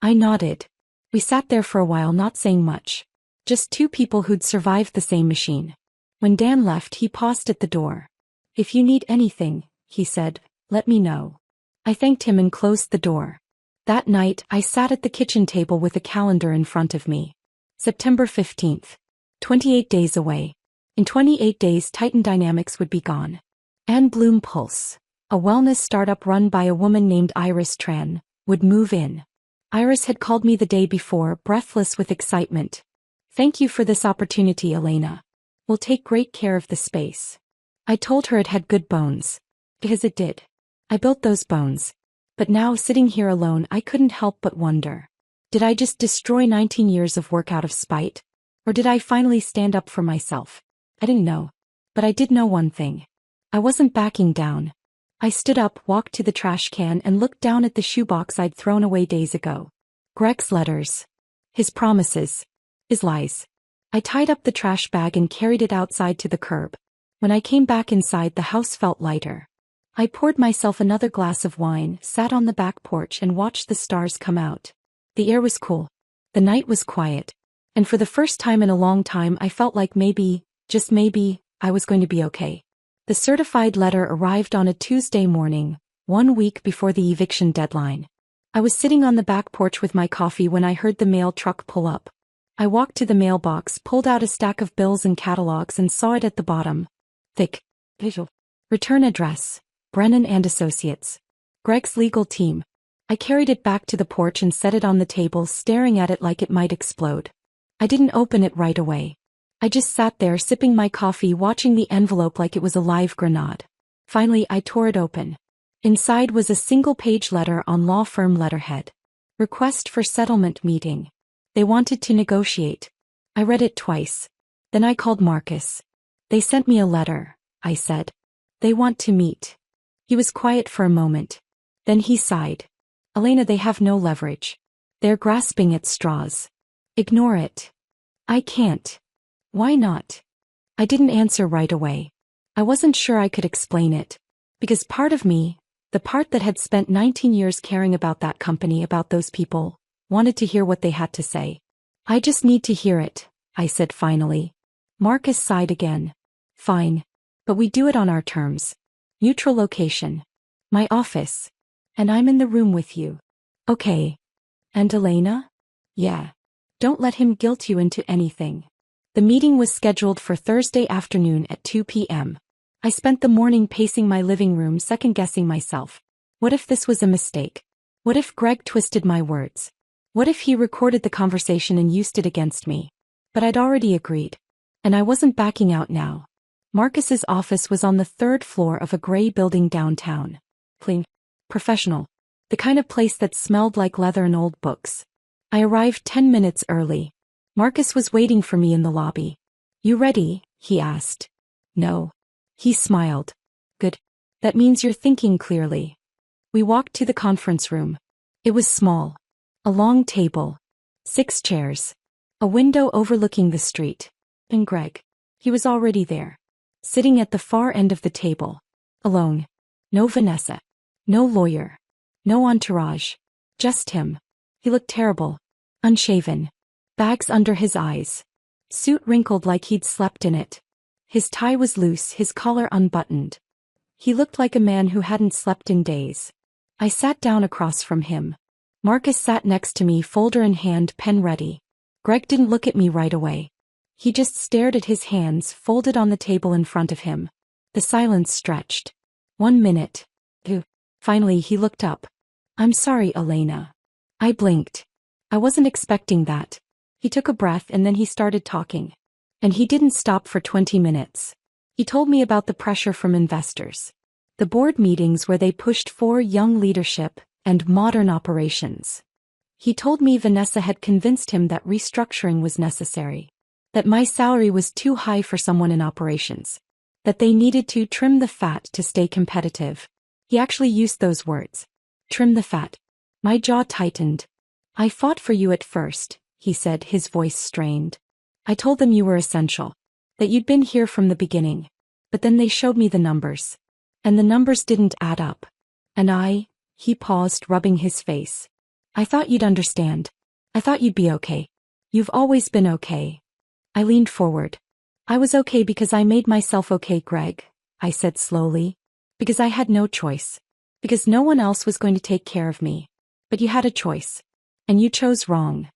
I nodded. We sat there for a while, not saying much. Just two people who'd survived the same machine. When Dan left, he paused at the door. If you need anything, he said, let me know. I thanked him and closed the door. That night, I sat at the kitchen table with a calendar in front of me. September 15th. 28 days away. In 28 days, Titan Dynamics would be gone. Anne Bloom Pulse, a wellness startup run by a woman named Iris Tran, would move in. Iris had called me the day before, breathless with excitement. Thank you for this opportunity, Elena. We'll take great care of the space. I told her it had good bones. Because it did. I built those bones. But now, sitting here alone, I couldn't help but wonder. Did I just destroy 19 years of work out of spite? Or did I finally stand up for myself? I didn't know. But I did know one thing. I wasn't backing down. I stood up, walked to the trash can, and looked down at the shoebox I'd thrown away days ago. Greg's letters. His promises. His lies. I tied up the trash bag and carried it outside to the curb. When I came back inside, the house felt lighter. I poured myself another glass of wine, sat on the back porch, and watched the stars come out. The air was cool. The night was quiet. And for the first time in a long time, I felt like maybe, just maybe, I was going to be okay. The certified letter arrived on a Tuesday morning, 1 week before the eviction deadline. I was sitting on the back porch with my coffee when I heard the mail truck pull up. I walked to the mailbox, pulled out a stack of bills and catalogs, and saw it at the bottom. Thick. Visual. Return address. Brennan and Associates. Greg's legal team. I carried it back to the porch and set it on the table, staring at it like it might explode. I didn't open it right away. I just sat there sipping my coffee, watching the envelope like it was a live grenade. Finally, I tore it open. Inside was a single-page letter on law firm letterhead. Request for settlement meeting. They wanted to negotiate. I read it twice. Then I called Marcus. They sent me a letter, I said. They want to meet. He was quiet for a moment. Then he sighed. Elena, they have no leverage. They're grasping at straws. Ignore it. I can't. Why not? I didn't answer right away. I wasn't sure I could explain it. Because part of me, the part that had spent 19 years caring about that company, about those people, wanted to hear what they had to say. I just need to hear it, I said finally. Marcus sighed again. Fine. But we do it on our terms. Neutral location. My office. And I'm in the room with you. Okay. And Elena? Yeah. Don't let him guilt you into anything. The meeting was scheduled for Thursday afternoon at 2 p.m. I spent the morning pacing my living room, second-guessing myself. What if this was a mistake? What if Greg twisted my words? What if he recorded the conversation and used it against me? But I'd already agreed. And I wasn't backing out now. Marcus's office was on the 3rd floor of a gray building downtown. Clean. Professional. The kind of place that smelled like leather and old books. I arrived 10 minutes early. Marcus was waiting for me in the lobby. You ready? He asked. No. He smiled. Good. That means you're thinking clearly. We walked to the conference room. It was small. A long table. 6 chairs. A window overlooking the street. And Greg. He was already there. Sitting at the far end of the table. Alone. No Vanessa. No lawyer. No entourage. Just him. He looked terrible. Unshaven. Bags under his eyes. Suit wrinkled like he'd slept in it. His tie was loose, his collar unbuttoned. He looked like a man who hadn't slept in days. I sat down across from him. Marcus sat next to me, folder in hand, pen ready. Greg didn't look at me right away. He just stared at his hands folded on the table in front of him. The silence stretched. 1 minute. 2. Finally he looked up. I'm sorry, Elena. I blinked. I wasn't expecting that. He took a breath and then he started talking. And he didn't stop for 20 minutes. He told me about the pressure from investors. The board meetings where they pushed for young leadership and modern operations. He told me Vanessa had convinced him that restructuring was necessary. That my salary was too high for someone in operations. That they needed to trim the fat to stay competitive. He actually used those words. Trim the fat. My jaw tightened. I fought for you at first, he said, his voice strained. I told them you were essential. That you'd been here from the beginning. But then they showed me the numbers. And the numbers didn't add up. And he paused, rubbing his face. I thought you'd understand. I thought you'd be okay. You've always been okay. I leaned forward. I was okay because I made myself okay, Greg, I said slowly. Because I had no choice. Because no one else was going to take care of me. But you had a choice. And you chose wrong.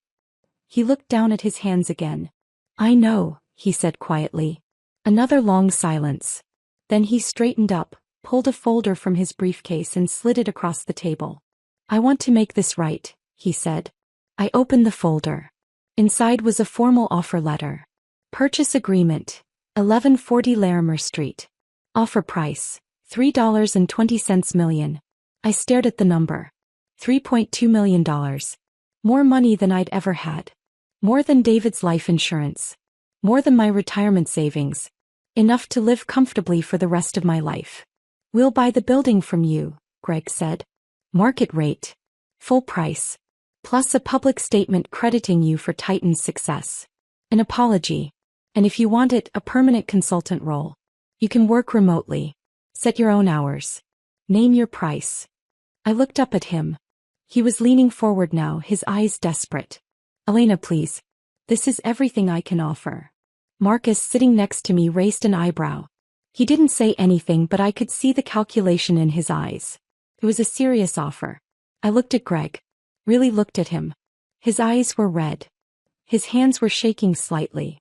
He looked down at his hands again. I know, he said quietly. Another long silence. Then he straightened up, pulled a folder from his briefcase and slid it across the table. I want to make this right, he said. I opened the folder. Inside was a formal offer letter. Purchase agreement, 1140 Larimer Street. Offer price, $3.20 million. I stared at the number. $3.2 million. More money than I'd ever had. More than David's life insurance. More than my retirement savings. Enough to live comfortably for the rest of my life. We'll buy the building from you, Greg said. Market rate. Full price. Plus a public statement crediting you for Titan's success. An apology. And if you want it, a permanent consultant role. You can work remotely. Set your own hours. Name your price. I looked up at him. He was leaning forward now, his eyes desperate. Elena, please. This is everything I can offer. Marcus, sitting next to me, raised an eyebrow. He didn't say anything, but I could see the calculation in his eyes. It was a serious offer. I looked at Greg. Really looked at him. His eyes were red. His hands were shaking slightly.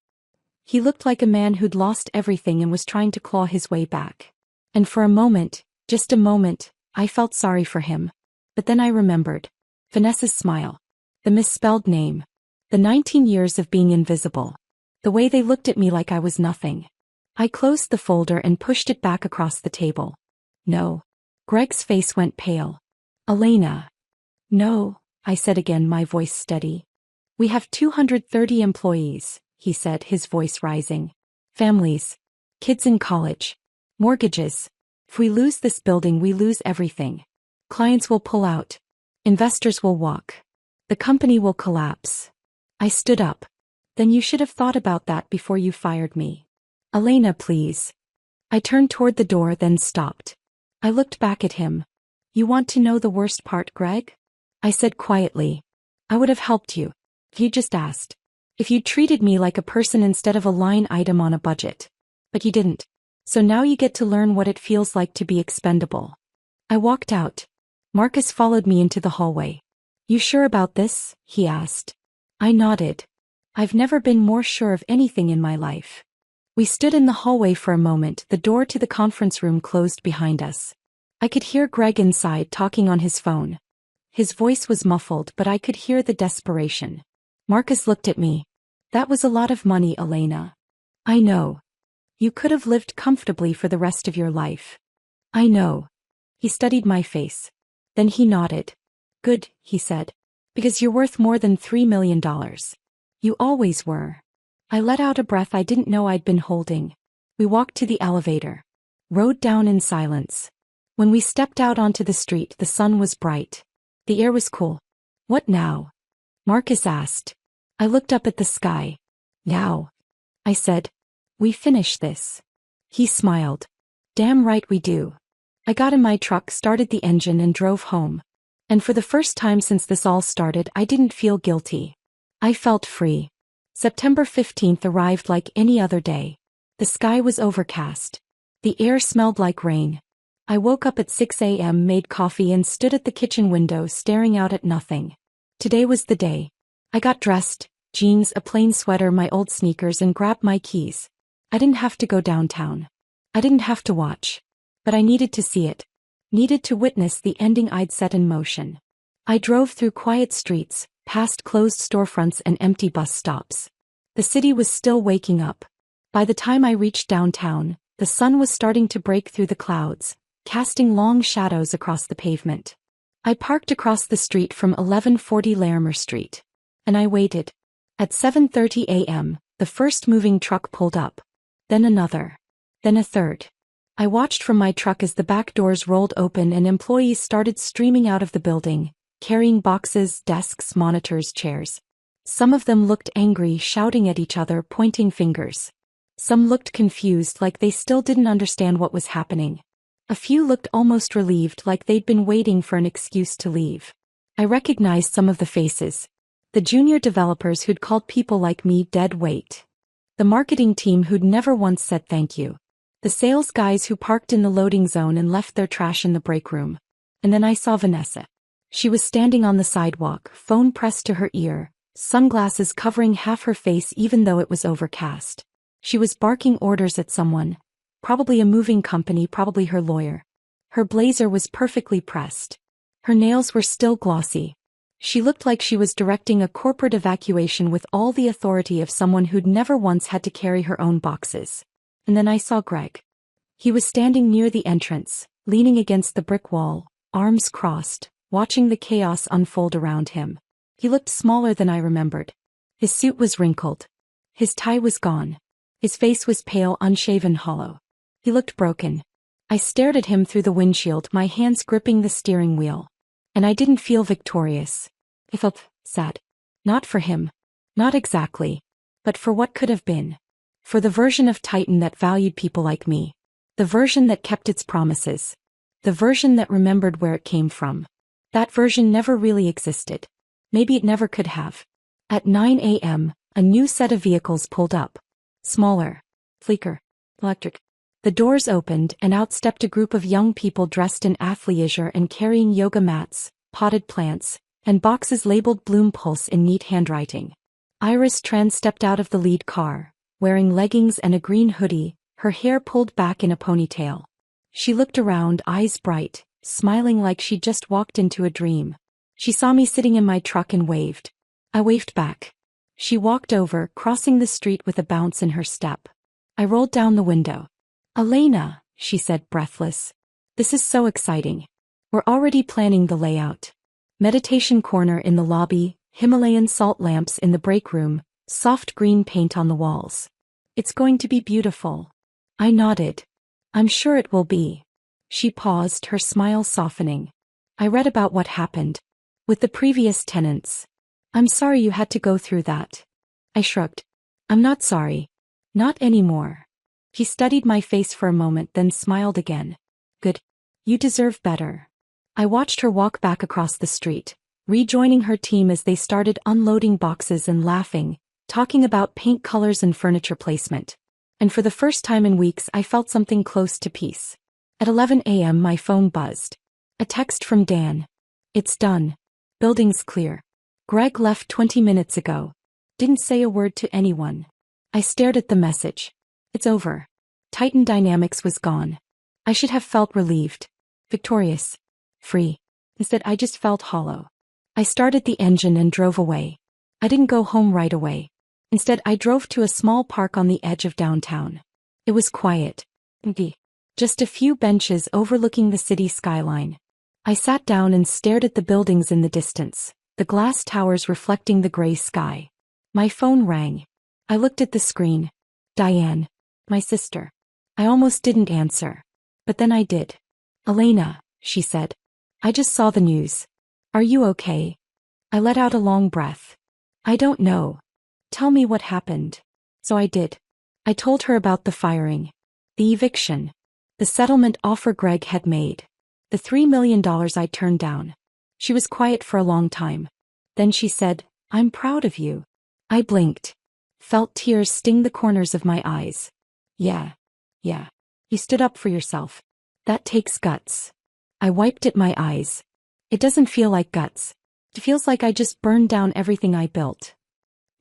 He looked like a man who'd lost everything and was trying to claw his way back. And for a moment, just a moment, I felt sorry for him. But then I remembered. Vanessa's smile. The misspelled name. The 19 years of being invisible. The way they looked at me like I was nothing. I closed the folder and pushed it back across the table. No. Greg's face went pale. Elena. No, I said again, my voice steady. We have 230 employees, he said, his voice rising. Families. Kids in college. Mortgages. If we lose this building, we lose everything. Clients will pull out. Investors will walk. The company will collapse. I stood up. Then you should have thought about that before you fired me. Elena, please. I turned toward the door, then stopped. I looked back at him. You want to know the worst part, Greg? I said quietly. I would have helped you. If you just asked. If you treated me like a person instead of a line item on a budget. But you didn't. So now you get to learn what it feels like to be expendable. I walked out. Marcus followed me into the hallway. You sure about this? He asked. I nodded. I've never been more sure of anything in my life. We stood in the hallway for a moment, the door to the conference room closed behind us. I could hear Greg inside talking on his phone. His voice was muffled, but I could hear the desperation. Marcus looked at me. That was a lot of money, Elena. I know. You could have lived comfortably for the rest of your life. I know. He studied my face. Then he nodded. Good, he said. Because you're worth more than $3 million. You always were. I let out a breath I didn't know I'd been holding. We walked to the elevator. Rode down in silence. When we stepped out onto the street, the sun was bright. The air was cool. What now? Marcus asked. I looked up at the sky. Now. I said. We finish this. He smiled. Damn right we do. I got in my truck, started the engine and drove home. And for the first time since this all started, I didn't feel guilty. I felt free. September 15th arrived like any other day. The sky was overcast. The air smelled like rain. I woke up at 6 a.m., made coffee, and stood at the kitchen window staring out at nothing. Today was the day. I got dressed, jeans, a plain sweater, my old sneakers, and grabbed my keys. I didn't have to go downtown. I didn't have to watch. But I needed to see it. Needed to witness the ending I'd set in motion. I drove through quiet streets, past closed storefronts and empty bus stops. The city was still waking up. By the time I reached downtown, the sun was starting to break through the clouds, casting long shadows across the pavement. I parked across the street from 1140 Larimer Street. And I waited. At 7:30 a.m., the first moving truck pulled up. Then another. Then a third. I watched from my truck as the back doors rolled open and employees started streaming out of the building, carrying boxes, desks, monitors, chairs. Some of them looked angry, shouting at each other, pointing fingers. Some looked confused, like they still didn't understand what was happening. A few looked almost relieved, like they'd been waiting for an excuse to leave. I recognized some of the faces. The junior developers who'd called people like me dead weight. The marketing team who'd never once said thank you. The sales guys who parked in the loading zone and left their trash in the break room. And then I saw Vanessa. She was standing on the sidewalk, phone pressed to her ear, sunglasses covering half her face even though it was overcast. She was barking orders at someone. Probably a moving company, probably her lawyer. Her blazer was perfectly pressed. Her nails were still glossy. She looked like she was directing a corporate evacuation with all the authority of someone who'd never once had to carry her own boxes. And then I saw Greg. He was standing near the entrance, leaning against the brick wall, arms crossed, watching the chaos unfold around him. He looked smaller than I remembered. His suit was wrinkled. His tie was gone. His face was pale, unshaven, hollow. He looked broken. I stared at him through the windshield, my hands gripping the steering wheel. And I didn't feel victorious. I felt sad. Not for him. Not exactly. But for what could have been. For the version of Titan that valued people like me. The version that kept its promises. The version that remembered where it came from. That version never really existed. Maybe it never could have. At 9 a.m., a new set of vehicles pulled up. Smaller. Sleeker. Electric. The doors opened and out stepped a group of young people dressed in athleisure and carrying yoga mats, potted plants, and boxes labeled Bloom Pulse in neat handwriting. Iris Tran stepped out of the lead car, wearing leggings and a green hoodie, her hair pulled back in a ponytail. She looked around, eyes bright, smiling like she'd just walked into a dream. She saw me sitting in my truck and waved. I waved back. She walked over, crossing the street with a bounce in her step. I rolled down the window. "Elena," she said, breathless. "This is so exciting. We're already planning the layout. Meditation corner in the lobby, Himalayan salt lamps in the break room, soft green paint on the walls. It's going to be beautiful." I nodded. "I'm sure it will be." She paused, her smile softening. "I read about what happened with the previous tenants. I'm sorry you had to go through that." I shrugged. "I'm not sorry. Not anymore." He studied my face for a moment, then smiled again. "Good. You deserve better." I watched her walk back across the street, rejoining her team as they started unloading boxes and laughing, talking about paint colors and furniture placement. And for the first time in weeks I felt something close to peace. At 11 a.m. my phone buzzed. A text from Dan. "It's done. Building's clear. Greg left 20 minutes ago. Didn't say a word to anyone." I stared at the message. It's over. Titan Dynamics was gone. I should have felt relieved. Victorious. Free. Instead I just felt hollow. I started the engine and drove away. I didn't go home right away. Instead I drove to a small park on the edge of downtown. It was quiet. Empty. Just a few benches overlooking the city skyline. I sat down and stared at the buildings in the distance, the glass towers reflecting the gray sky. My phone rang. I looked at the screen. Diane. My sister. I almost didn't answer. But then I did. "Elena," she said. "I just saw the news. Are you okay?" I let out a long breath. "I don't know. Tell me what happened." So I did. I told her about the firing. The eviction. The settlement offer Greg had made. The $3 million I turned down. She was quiet for a long time. Then she said, "I'm proud of you." I blinked. Felt tears sting the corners of my eyes. Yeah. You stood up for yourself. That takes guts. I wiped at my eyes. It doesn't feel like guts. It feels like I just burned down everything I built.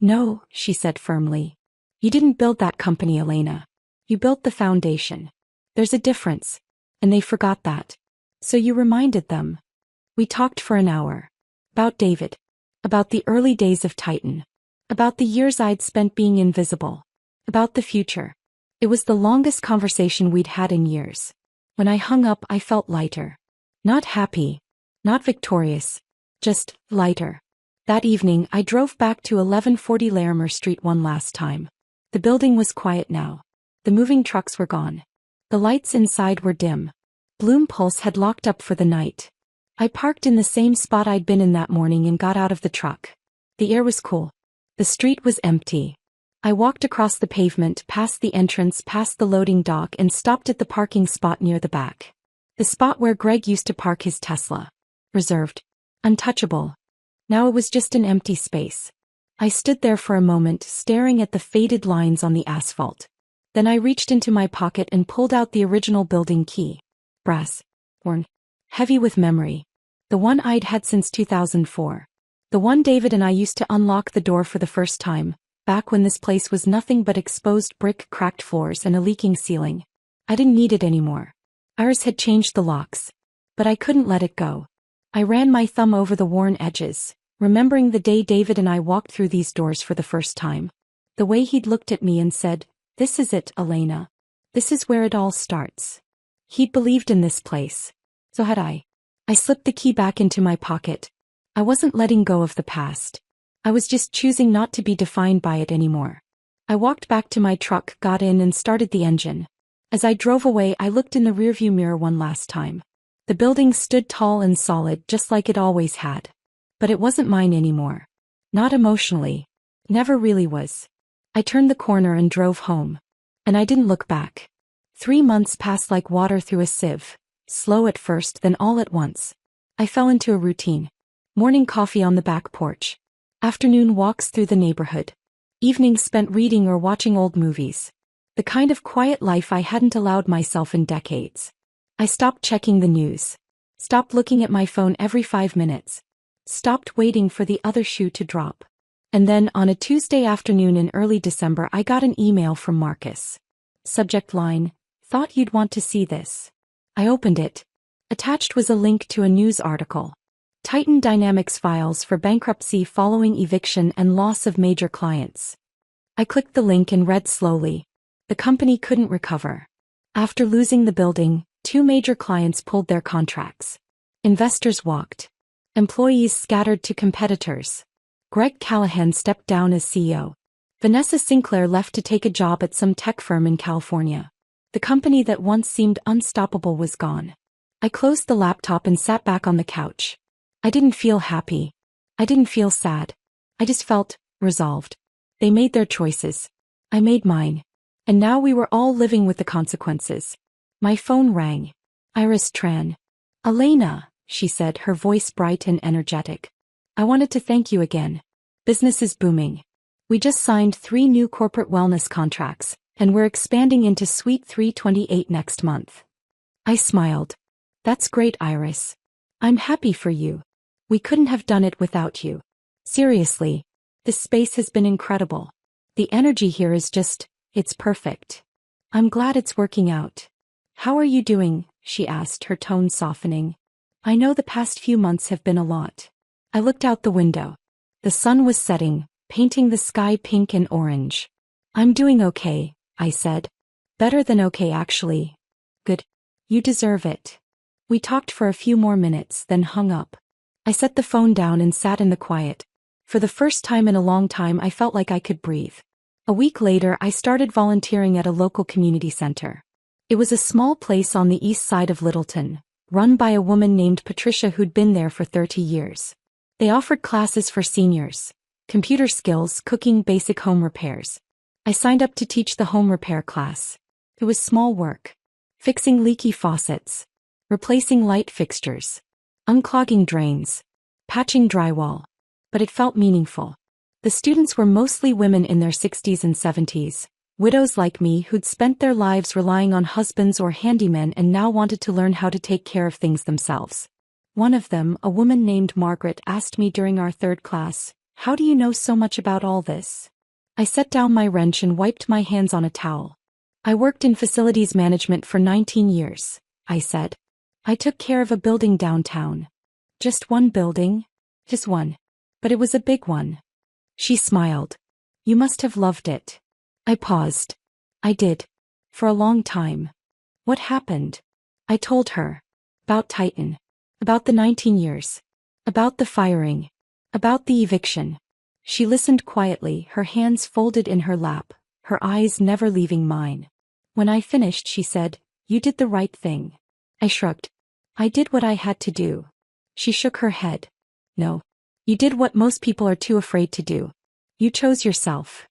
No, she said firmly. You didn't build that company, Elena. You built the foundation. There's a difference. And they forgot that. So you reminded them. We talked for an hour. About David. About the early days of Titan. About the years I'd spent being invisible. About the future. It was the longest conversation we'd had in years. When I hung up, I felt lighter. Not happy. Not victorious. Just lighter. That evening, I drove back to 1140 Larimer Street one last time. The building was quiet now. The moving trucks were gone. The lights inside were dim. Bloom Pulse had locked up for the night. I parked in the same spot I'd been in that morning and got out of the truck. The air was cool. The street was empty. I walked across the pavement, past the entrance, past the loading dock, and stopped at the parking spot near the back. The spot where Greg used to park his Tesla. Reserved. Untouchable. Now it was just an empty space. I stood there for a moment, staring at the faded lines on the asphalt. Then I reached into my pocket and pulled out the original building key. Brass. Worn. Heavy with memory. The one I'd had since 2004. The one David and I used to unlock the door for the first time, back when this place was nothing but exposed brick, cracked floors, and a leaking ceiling. I didn't need it anymore. Iris had changed the locks. But I couldn't let it go. I ran my thumb over the worn edges, remembering the day David and I walked through these doors for the first time. The way he'd looked at me and said, "This is it, Elena. This is where it all starts." He'd believed in this place. So had I. I slipped the key back into my pocket. I wasn't letting go of the past. I was just choosing not to be defined by it anymore. I walked back to my truck, got in, and started the engine. As I drove away, I looked in the rearview mirror one last time. The building stood tall and solid, just like it always had. But it wasn't mine anymore. Not emotionally. Never really was. I turned the corner and drove home. And I didn't look back. 3 months passed like water through a sieve. Slow at first, then all at once. I fell into a routine. Morning coffee on the back porch. Afternoon walks through the neighborhood. Evenings spent reading or watching old movies. The kind of quiet life I hadn't allowed myself in decades. I stopped checking the news. Stopped looking at my phone every 5 minutes. Stopped waiting for the other shoe to drop. And then, on a Tuesday afternoon in early December, I got an email from Marcus. Subject line, "Thought you'd want to see this." I opened it. Attached was a link to a news article. Titan Dynamics files for bankruptcy following eviction and loss of major clients. I clicked the link and read slowly. The company couldn't recover. After losing the building, 2 major clients pulled their contracts. Investors walked. Employees scattered to competitors. Greg Callahan stepped down as CEO. Vanessa Sinclair left to take a job at some tech firm in California. The company that once seemed unstoppable was gone. I closed the laptop and sat back on the couch. I didn't feel happy. I didn't feel sad. I just felt resolved. They made their choices. I made mine. And now we were all living with the consequences. My phone rang. Iris Tran. "Elena," she said, her voice bright and energetic. "I wanted to thank you again. Business is booming. We just signed 3 new corporate wellness contracts, and we're expanding into Suite 328 next month." I smiled. "That's great, Iris. I'm happy for you. We couldn't have done it without you. Seriously, this space has been incredible. The energy here is just, it's perfect. I'm glad it's working out." "How are you doing?" she asked, her tone softening. "I know the past few months have been a lot." I looked out the window. The sun was setting, painting the sky pink and orange. "I'm doing okay," I said. "Better than okay, actually." "Good. You deserve it." We talked for a few more minutes, then hung up. I set the phone down and sat in the quiet. For the first time in a long time, I felt like I could breathe. A week later, I started volunteering at a local community center. It was a small place on the east side of Littleton, run by a woman named Patricia who'd been there for 30 years. They offered classes for seniors, computer skills, cooking, basic home repairs. I signed up to teach the home repair class. It was small work. Fixing leaky faucets. Replacing light fixtures. Unclogging drains. Patching drywall. But it felt meaningful. The students were mostly women in their 60s and 70s, Widows like me who'd spent their lives relying on husbands or handymen and now wanted to learn how to take care of things themselves. One of them, a woman named Margaret, asked me during our third class, "How do you know so much about all this?" I set down my wrench and wiped my hands on a towel. "I worked in facilities management for 19 years, I said. "I took care of a building downtown." "Just one building?" "Just one. But it was a big one." She smiled. "You must have loved it." I paused. "I did. For a long time." "What happened?" I told her. About Titan. About the 19 years. About the firing. About the eviction. She listened quietly, her hands folded in her lap, her eyes never leaving mine. When I finished, she said, "You did the right thing." I shrugged. "I did what I had to do." She shook her head. "No. You did what most people are too afraid to do. You chose yourself."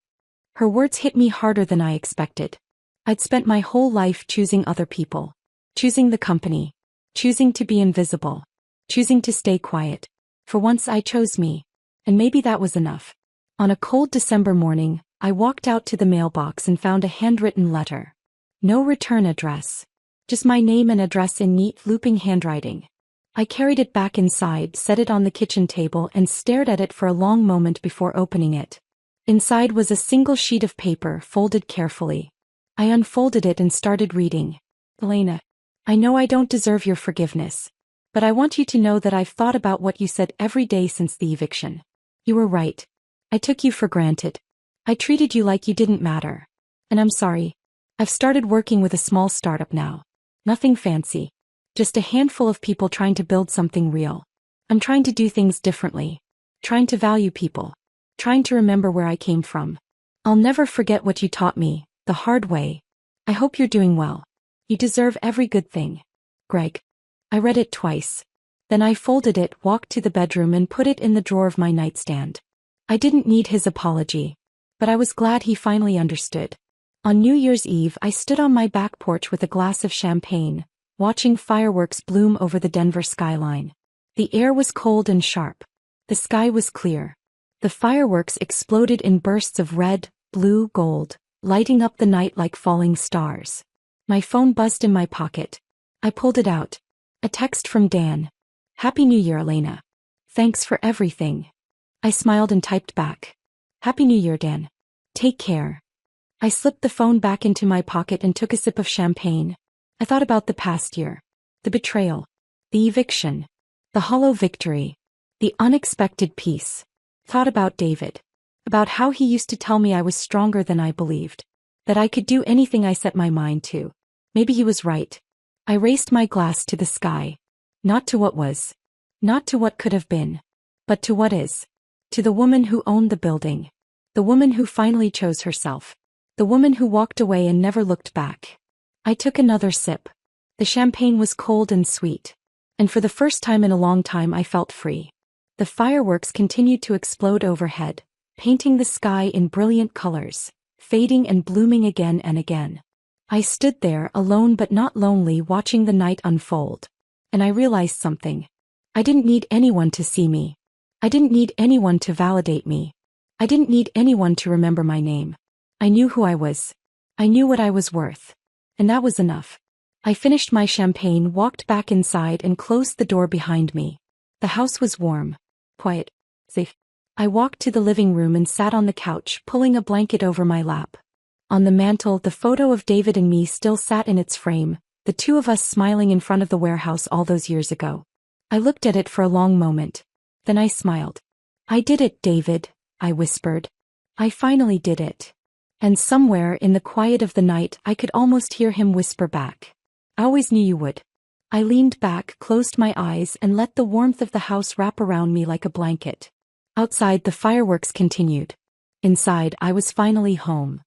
Her words hit me harder than I expected. I'd spent my whole life choosing other people. Choosing the company. Choosing to be invisible. Choosing to stay quiet. For once I chose me. And maybe that was enough. On a cold December morning, I walked out to the mailbox and found a handwritten letter. No return address. Just my name and address in neat, looping handwriting. I carried it back inside, set it on the kitchen table, and stared at it for a long moment before opening it. Inside was a single sheet of paper, folded carefully. I unfolded it and started reading. "Elena, I know I don't deserve your forgiveness. But I want you to know that I've thought about what you said every day since the eviction. You were right. I took you for granted. I treated you like you didn't matter. And I'm sorry. I've started working with a small startup now. Nothing fancy. Just a handful of people trying to build something real. I'm trying to do things differently. Trying to value people. Trying to remember where I came from. I'll never forget what you taught me, the hard way. I hope you're doing well. You deserve every good thing. Greg." I read it twice. Then I folded it, walked to the bedroom, and put it in the drawer of my nightstand. I didn't need his apology. But I was glad he finally understood. On New Year's Eve, I stood on my back porch with a glass of champagne, watching fireworks bloom over the Denver skyline. The air was cold and sharp. The sky was clear. The fireworks exploded in bursts of red, blue, gold, lighting up the night like falling stars. My phone buzzed in my pocket. I pulled it out. A text from Dan. "Happy New Year, Elena. Thanks for everything." I smiled and typed back. "Happy New Year, Dan. Take care." I slipped the phone back into my pocket and took a sip of champagne. I thought about the past year. The betrayal. The eviction. The hollow victory. The unexpected peace. Thought about David. About how he used to tell me I was stronger than I believed. That I could do anything I set my mind to. Maybe he was right. I raised my glass to the sky. Not to what was. Not to what could have been. But to what is. To the woman who owned the building. The woman who finally chose herself. The woman who walked away and never looked back. I took another sip. The champagne was cold and sweet. And for the first time in a long time I felt free. The fireworks continued to explode overhead, painting the sky in brilliant colors, fading and blooming again and again. I stood there, alone but not lonely, watching the night unfold. And I realized something. I didn't need anyone to see me. I didn't need anyone to validate me. I didn't need anyone to remember my name. I knew who I was. I knew what I was worth. And that was enough. I finished my champagne, walked back inside, and closed the door behind me. The house was warm, quiet, safe. I walked to the living room and sat on the couch, pulling a blanket over my lap. On the mantel, the photo of David and me still sat in its frame, the two of us smiling in front of the warehouse all those years ago. I looked at it for a long moment. Then I smiled. "I did it, David," I whispered. "I finally did it." And somewhere in the quiet of the night I could almost hear him whisper back. "I always knew you would." I leaned back, closed my eyes, and let the warmth of the house wrap around me like a blanket. Outside, the fireworks continued. Inside, I was finally home.